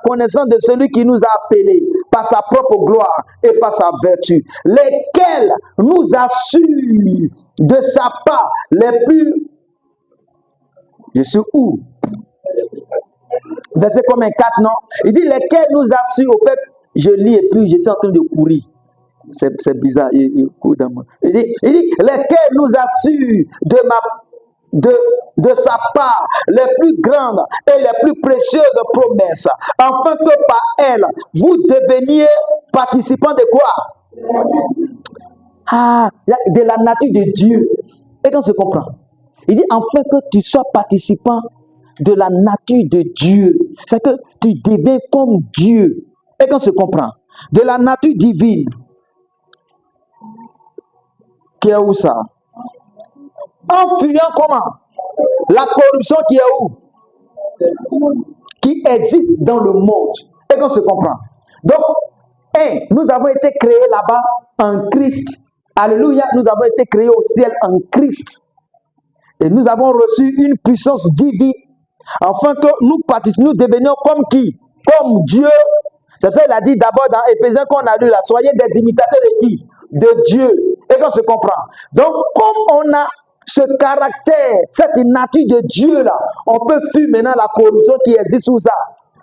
connaissance de celui qui nous a appelés par sa propre gloire et par sa vertu, lesquels nous assurent de sa part les plus... Je suis où? Verset comme un 4, non? Il dit lesquels nous assurent, au fait, je lis et puis je suis en train de courir. C'est bizarre, il court dans moi. Il dit, lesquels nous assurent de sa part les plus grandes et les plus précieuses promesses, afin que par elles, vous deveniez participants de quoi? De la nature de Dieu. Et quand on se comprend, il dit, afin que tu sois participant de la nature de Dieu. C'est que tu deviens comme Dieu. Et quand on se comprend, de la nature divine. Qui est où ça? En fuyant comment? La corruption qui est où? Qui existe dans le monde. Et qu'on se comprend. Donc, nous avons été créés là-bas en Christ. Alléluia, nous avons été créés au ciel en Christ. Et nous avons reçu une puissance divine. Afin que nous devenions comme qui? Comme Dieu. C'est ça qu'il a dit d'abord dans Éphésiens qu'on a lu là. Soyez des imitateurs de qui? De Dieu. Et qu'on se comprend. Donc, comme on a ce caractère, cette nature de Dieu là, on peut fuir maintenant la corruption qui existe où ça?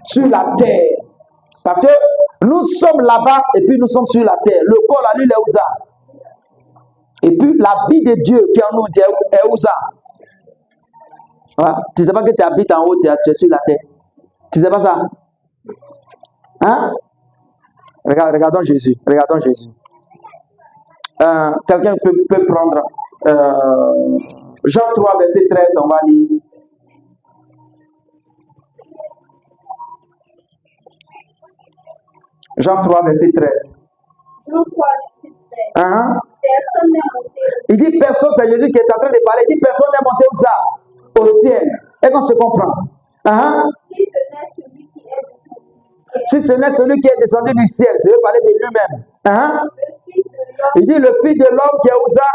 Sur la terre. Parce que nous sommes là-bas et puis nous sommes sur la terre. Le corps là, lui, il est où ça? Et puis la vie de Dieu qui est en nous est où ça? Voilà. Tu ne sais pas que tu habites en haut, tu es sur la terre. Tu ne sais pas ça? Hein? Regardons Jésus. Regardons Jésus. Quelqu'un peut prendre Jean 3, verset 13, on va lire. Jean 3, verset 13. Jean 3, verset 13. Personne n'est monté. Il dit personne, c'est Jésus qui est en train de parler. Il dit personne n'est monté où ça? Au ciel. Et qu'on se comprend. Si ce n'est celui qui est descendu du ciel. Si ce n'est celui qui est descendu du ciel, je vais parler de lui-même. Il dit le Fils de l'homme qui est où ça?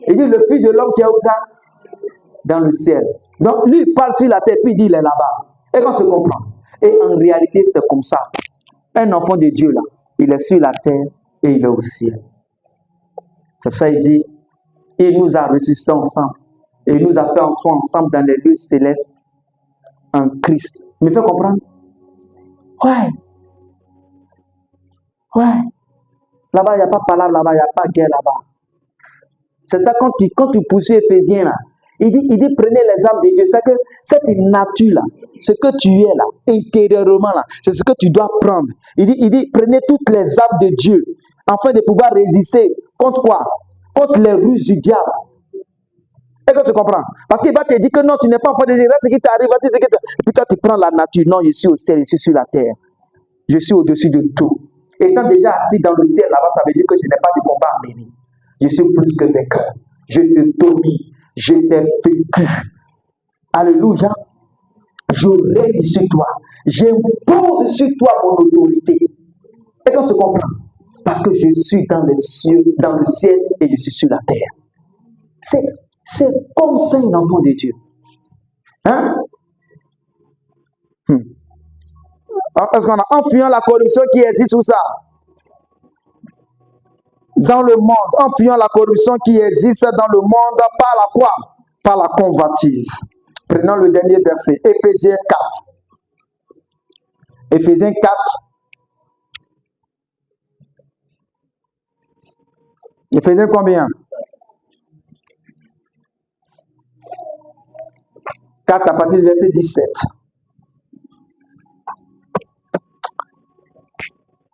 Il dit le Fils de l'homme qui est où ça? Dans le ciel. Donc lui il parle sur la terre, puis il dit il est là-bas. Et qu'on se comprend. Et en réalité, c'est comme ça. Un enfant de Dieu là, il est sur la terre et il est au ciel. C'est pour ça qu'il dit, il nous a ressuscités ensemble. Et il nous a fait en soi ensemble dans les lieux célestes en Christ. Me fait comprendre? Ouais. Là-bas, il n'y a pas de palabre, là-bas, il n'y a pas de guerre là-bas. C'est ça, quand tu poursuis Éphésiens, là, il dit, prenez les âmes de Dieu. C'est que cette nature-là, ce que tu es là, intérieurement là, c'est ce que tu dois prendre. Il dit, prenez toutes les âmes de Dieu, afin de pouvoir résister contre quoi? Contre les ruses du diable. Est-ce que tu comprends? Parce qu'il va te dire que non, tu n'es pas enfant de Dieu, ce qui t'arrive, c'est ce qui te... Et puis toi, tu prends la nature. Non, je suis au ciel, je suis sur la terre. Je suis au-dessus de tout. Étant déjà assis dans le ciel là-bas, ça veut dire que je n'ai pas de combat à mener. Je suis plus que vainqueur. Je te domine. Je t'ai vaincu. Alléluia. Je règne sur toi. J'impose sur toi mon autorité. Et qu'on se comprend? Parce que je suis dans les cieux, dans le ciel et je suis sur la terre. C'est comme ça un enfant de Dieu. Parce qu'on a enfuyant la corruption qui existe où ça? Dans le monde. Enfuyant la corruption qui existe dans le monde par la quoi? Par la convoitise. Prenons le dernier verset. Éphésiens 4. Éphésiens 4. Éphésiens combien? 4 à partir du verset 17.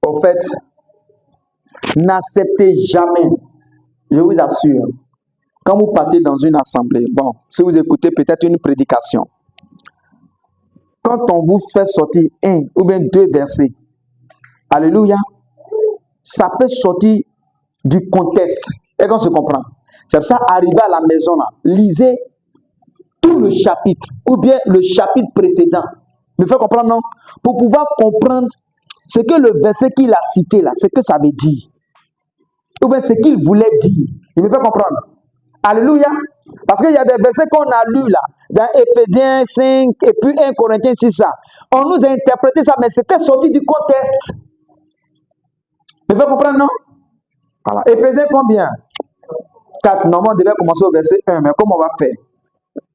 Au fait, n'acceptez jamais, je vous assure, quand vous partez dans une assemblée, bon, si vous écoutez peut-être une prédication, quand on vous fait sortir un ou bien deux versets, alléluia, ça peut sortir du contexte. Et qu'on se comprend. C'est pour ça, arriver à la maison, là, lisez tout le chapitre, ou bien le chapitre précédent. Me fait comprendre, non? Pour pouvoir comprendre ce que le verset qu'il a cité là, ce que ça veut dire. Ou bien ce qu'il voulait dire. Il me fait comprendre. Alléluia. Parce qu'il y a des versets qu'on a lus là, dans Éphésiens 5 et puis 1 Corinthiens 6. Ça. On nous a interprété ça, mais c'était sorti du contexte. Il me fait comprendre, non? Voilà. Éphésiens combien? 4. Normalement, on devait commencer au verset 1, mais comment on va faire?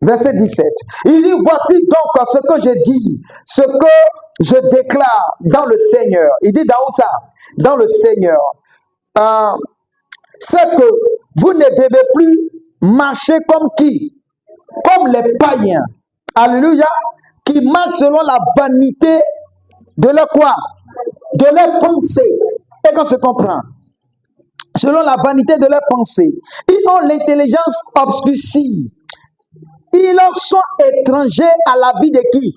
Verset 17. Il dit, voici donc ce que je dis, ce que je déclare dans le Seigneur. Il dit dans où ça? Dans le Seigneur. C'est que vous ne devez plus marcher comme qui? Comme les païens. Alléluia. Qui marchent selon la vanité de leur quoi? De leur pensée. Et qu'on se comprend. Selon la vanité de leur pensée. Ils ont l'intelligence obscurcie. Ils sont étrangers à la vie de qui?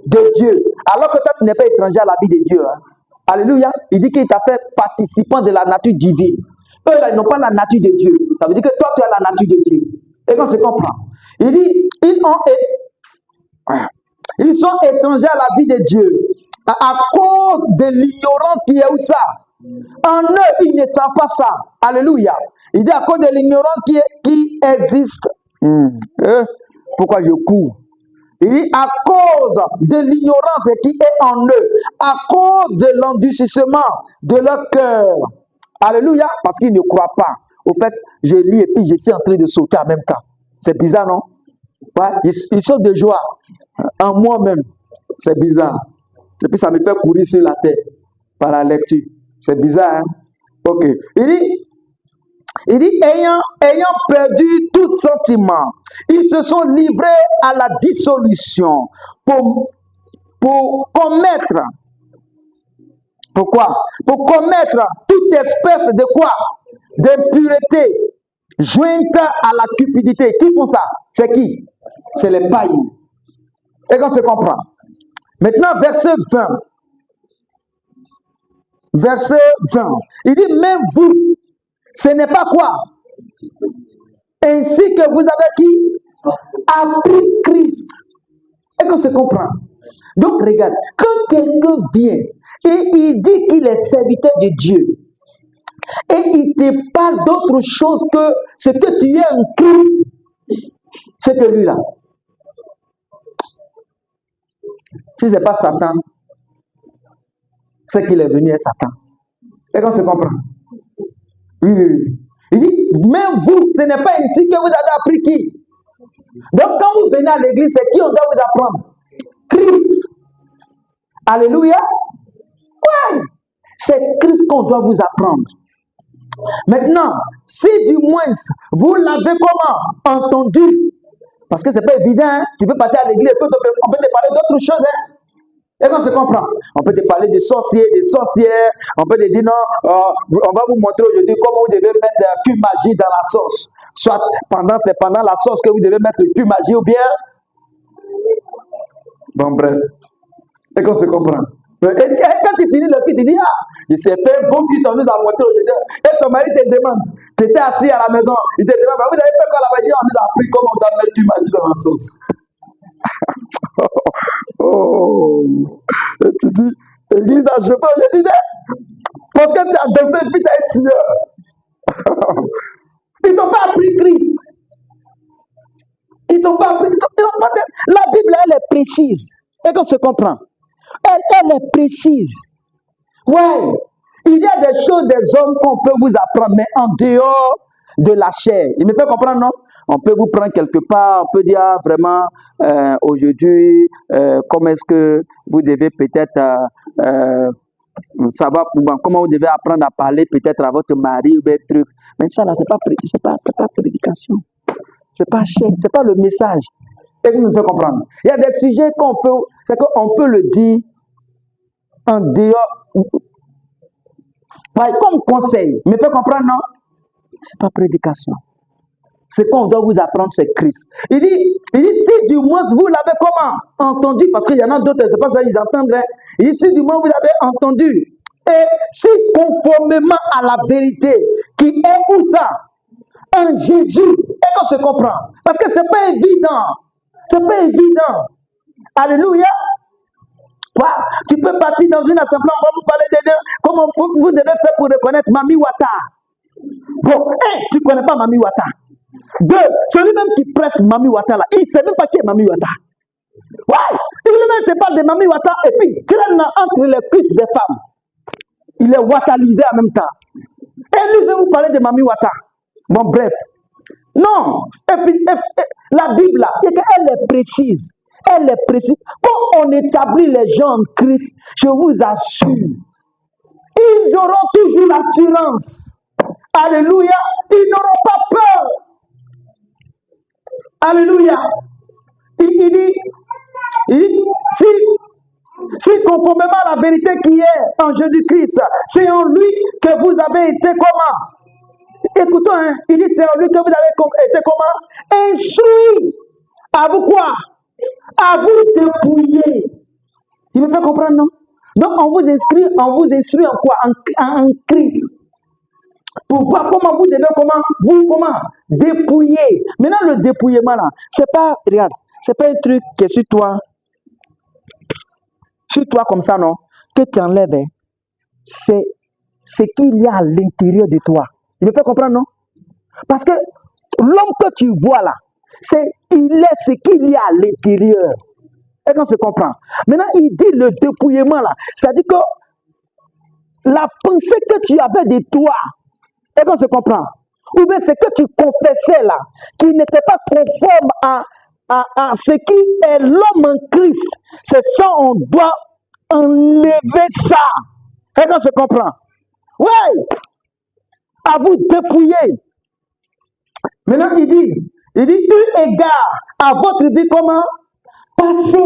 De Dieu. Alors que toi, tu n'es pas étranger à la vie de Dieu. Hein? Alléluia. Il dit qu'il t'a fait participant de la nature divine. Eux, là, ils n'ont pas la nature de Dieu. Ça veut dire que toi, tu as la nature de Dieu. Et qu'on se comprend. Il dit, ils sont étrangers à la vie de Dieu. À cause de l'ignorance qui est où ça? En eux, ils ne savent pas ça. Alléluia. Il dit à cause de l'ignorance qui existe. Pourquoi je cours? Il dit à cause de l'ignorance qui est en eux, à cause de l'endurcissement de leur cœur. Alléluia. Parce qu'ils ne croient pas. Au fait, je lis et puis je suis en train de sauter en même temps. C'est bizarre, non? Ouais, ils sautent de joie en moi-même. C'est bizarre. Et puis ça me fait courir sur la terre par la lecture. C'est bizarre, hein? Ok. Il dit, ayant perdu tout sentiment, ils se sont livrés à la dissolution pour commettre. Pourquoi? Pour commettre toute espèce de quoi? D'impureté jointe à la cupidité. Qui font ça? C'est qui? C'est les païens. Et qu'on se comprend. Maintenant, verset 20. Verset 20. Il dit, mais vous, ce n'est pas quoi? Ainsi que vous avez qui? Appris Christ. Et qu'on se comprend. Donc, regarde, quand quelqu'un vient et il dit qu'il est serviteur de Dieu, et il te parle d'autre chose que ce que tu es en Christ, c'est que lui là. Si ce n'est pas Satan, c'est qu'il est venu à Satan. Et qu'on se comprend. Oui. Il dit, mais vous, ce n'est pas ainsi que vous avez appris qui? Donc quand vous venez à l'église, c'est qui on doit vous apprendre? Christ. Alléluia. Ouais. C'est Christ qu'on doit vous apprendre. Maintenant, si du moins vous l'avez comment? Entendu. Parce que ce n'est pas évident, hein? Tu peux partir à l'église, on peut te parler d'autres choses. Hein? Et qu'on se comprend. On peut te parler de sorciers, des sorcières. On peut te dire non, on va vous montrer aujourd'hui comment vous devez mettre le cul magie dans la sauce. Soit c'est pendant la sauce que vous devez mettre le cul magie ou bien. Bon, bref. Et qu'on se comprend. Et quand tu finis le cul, tu dis, il s'est fait un bon cul, on nous a montré aujourd'hui. Et ton mari te demande, tu étais assis à la maison, il te demande, vous avez fait quoi là-bas? On nous a appris comment on doit mettre le cul magie dans la sauce. Oh, et tu dis, église d'achèvement, j'ai dit, parce que tu as dansé et puis tu as essayé. Ils n'ont pas appris Christ. Ils n'ont pas appris. La Bible, elle est précise. Et qu'on se comprend. Elle est précise. Ouais. Il y a des choses des hommes qu'on peut vous apprendre, mais en dehors de la chair. Il me fait comprendre, non? On peut vous prendre quelque part, on peut dire vraiment, aujourd'hui, comment est-ce que vous devez peut-être savoir comment vous devez apprendre à parler peut-être à votre mari ou des trucs. Mais ça là, c'est pas prédication. C'est pas chair, c'est pas le message. Et vous me faites comprendre. Il y a des sujets qu'on peut le dire en dehors. Ouais, comme conseil. Il me fait comprendre, non? C'est pas prédication. Ce qu'on doit vous apprendre, c'est Christ. Il dit, si du moins vous l'avez comment? Entendu, parce qu'il y en a d'autres, c'est pas ça qu'ils entendent. Hein? Il dit, si du moins vous l'avez entendu, et si conformément à la vérité, qui est où ça? En Jésus, et qu'on se comprend. Parce que c'est pas évident. C'est pas évident. Alléluia. Tu peux partir dans une assemblée, on va vous parler de Dieu. Comment vous devez faire pour reconnaître Mami Wata? Bon, tu ne connais pas Mami Wata. Deux, celui-même qui presse Mami Wata là, il ne sait même pas qui est Mami Wata. Ouais, lui-même te parle de Mami Wata et puis traîne entre les cuisses des femmes. Il est watalisé en même temps. Et lui veut vous parler de Mami Wata. Bon, bref. Non, la Bible là, elle est précise. Elle est précise. Quand on établit les gens en Christ, je vous assure, ils auront toujours l'assurance. Alléluia. Ils n'auront pas peur. Alléluia. Il dit, si conformément à la vérité qui est en Jésus-Christ, c'est en lui que vous avez été comment? Écoutons, hein, il dit, c'est en lui que vous avez été comment? Instruit. À vous quoi? À vous dépouiller. Tu me fais comprendre, non? Donc, on vous instruit en quoi? En Christ. Pour voir comment vous devez, comment dépouiller. Maintenant, le dépouillement là, c'est pas, regarde, c'est pas un truc qui est sur toi comme ça, non? Que tu enlèves, hein? C'est ce qu'il y a à l'intérieur de toi. Tu me fais comprendre, non? Parce que l'homme que tu vois là, il est ce qu'il y a à l'intérieur. Et qu'on se comprend. Maintenant, il dit le dépouillement là. C'est-à-dire que la pensée que tu avais de toi, et qu'on se comprend. Ou bien ce que tu confessais là, qui n'était pas conforme à ce qui est l'homme en Christ. C'est ça, on doit enlever ça. Et qu'on se comprend. Ouais! À vous dépouiller. Maintenant, il dit, eu égard à votre vie, comment? Passé.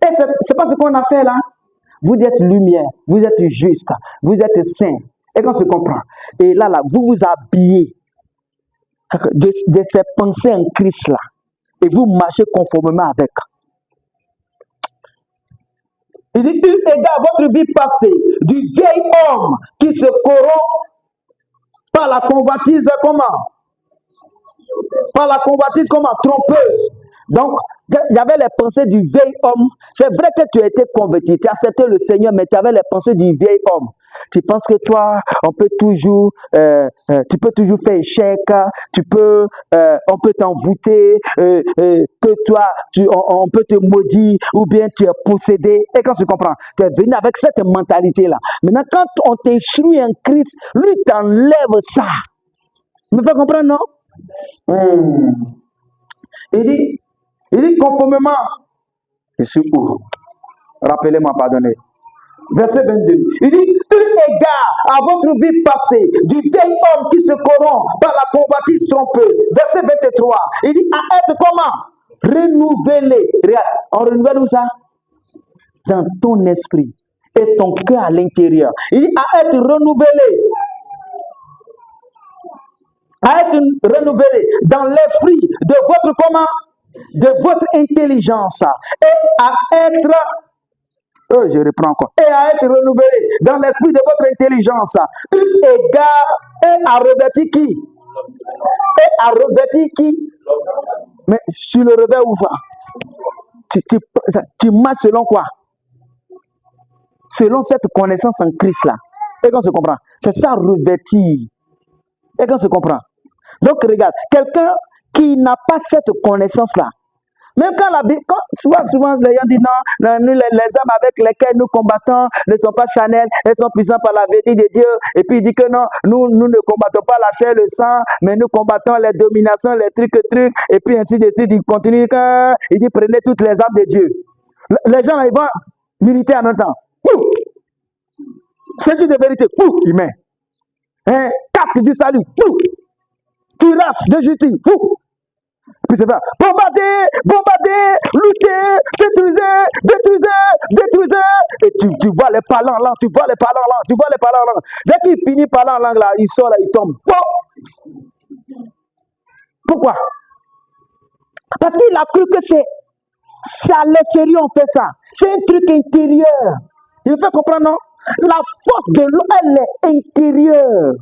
Et c'est pas ce qu'on a fait là. Vous êtes lumière, vous êtes juste, vous êtes saint. Et qu'on se comprend. Et là, vous vous habillez de ces pensées en Christ là. Et vous marchez conformément avec. Il dit, eu égard à votre vie passée, du vieil homme qui se corrompt par la convoitise, comment? Par la convoitise, comment? Trompeuse. Donc, il y avait les pensées du vieil homme. C'est vrai que tu as été converti, tu as accepté le Seigneur, mais tu avais les pensées du vieil homme. Tu penses que toi, on peut toujours, tu peux toujours faire échec, on peut t'envoûter, que toi, on peut te maudire, ou bien tu es possédé. Et quand tu comprends, tu es venu avec cette mentalité-là. Maintenant, quand on t'instruit en Christ, lui t'enlève ça. Tu me fais comprendre, non? Il dit conformément, je suis où? Rappelez-moi, pardonnez. Verset 22. Il dit, eu égard à votre vie passée, du vieil homme qui se corrompt par la convoitise trompeuse. Verset 23. Il dit, à être comment? Renouvelé. Regarde, on renouvelle où ça? Dans ton esprit et ton cœur à l'intérieur. Il dit, à être renouvelé. À être renouvelé dans l'esprit de votre comment? De votre intelligence. Et à être... je reprends encore. Et à être renouvelé dans l'esprit de votre intelligence. Eu égard et à revêtir qui? Et à revêtir qui? Mais sur le revers ou pas? Tu marches selon quoi? Selon cette connaissance en Christ là. Et qu'on se comprend. C'est ça revêtir. Et qu'on se comprend. Donc regarde, quelqu'un qui n'a pas cette connaissance là. Même quand la Bible, souvent les gens disent non, nous, les hommes avec lesquels nous combattons ne sont pas charnels, ils sont puissants par la vérité de Dieu. Et puis il dit que non, nous ne combattons pas la chair et le sang, mais nous combattons les dominations, les trucs, et puis ainsi de suite. Il continue, il dit prenez toutes les armes de Dieu. Les gens là, ils vont militer en même temps. C'est de vérité, il met. Casque du salut, cuirasse de justice, Puis c'est pas bombarder, lutter, détruisez. Et tu vois les parlants là, Dès qu'il finit parlant en langue là, il sort là, il tombe. Pourquoi? Parce qu'il a cru que c'est à l'extérieur on fait ça. C'est un truc intérieur. Il me fait comprendre, non? La force de l'eau, elle est intérieure.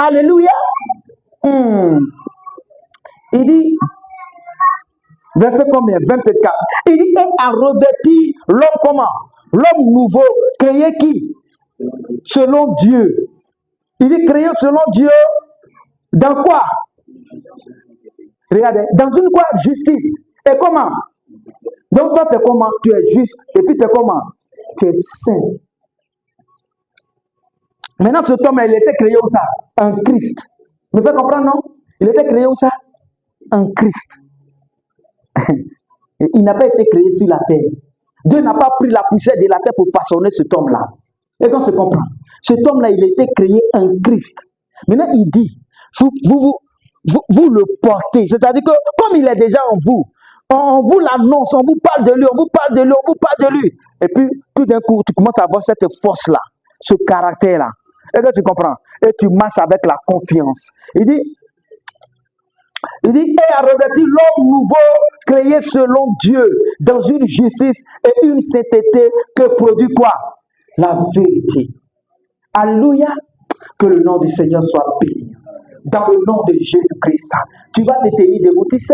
Alléluia. Il dit, Verset combien? 24. Il dit, et a revêti l'homme comment? L'homme nouveau, créé qui? Selon Dieu. Il dit créé selon Dieu. Dans quoi? Regardez, dans une quoi? Justice. Et comment? Donc toi, tu es comment? Tu es juste. Et puis tu es comment? Tu es saint. Maintenant, cet homme, il était créé où ça? Un Christ. Vous pouvez comprendre, non? Il était créé où ça? Un Christ. Et il n'a pas été créé sur la terre. Dieu n'a pas pris la poussière de la terre pour façonner cet homme-là. Et qu'on se comprend. Cet homme-là, il a été créé un Christ. Maintenant, il dit, vous le portez. C'est-à-dire que, comme il est déjà en vous l'annonce, on vous parle de lui, on vous parle de lui, on vous parle de lui. Et puis, tout d'un coup, tu commences à avoir cette force-là, ce caractère-là. Et que tu comprends. Et tu marches avec la confiance. Il dit, et a revêti l'homme nouveau, créé selon Dieu, dans une justice et une sainteté que produit quoi? La vérité. Alléluia. Que le nom du Seigneur soit béni. Dans le nom de Jésus-Christ, tu vas te tenir debout. Tu sais,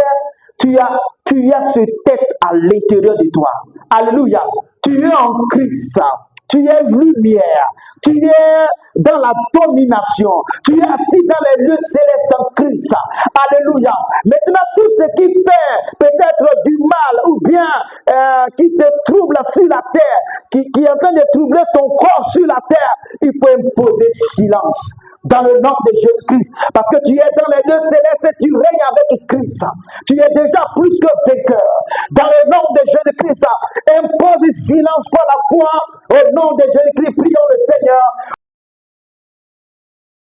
tu as ce tête à l'intérieur de toi. Alléluia. Tu es en Christ. Tu es lumière. Tu es dans la domination. Tu es assis dans les lieux célestes en Christ. Alléluia. Maintenant, tout ce qui fait peut-être du mal ou bien qui te trouble sur la terre, qui est en train de troubler ton corps sur la terre, il faut imposer silence. Dans le nom de Jésus-Christ. Parce que tu es dans les lieux célestes et tu règnes avec Christ. Tu es déjà plus que vainqueur. Dans le nom de Jésus-Christ, impose silence par la foi. Au nom de Jésus-Christ, prions le Seigneur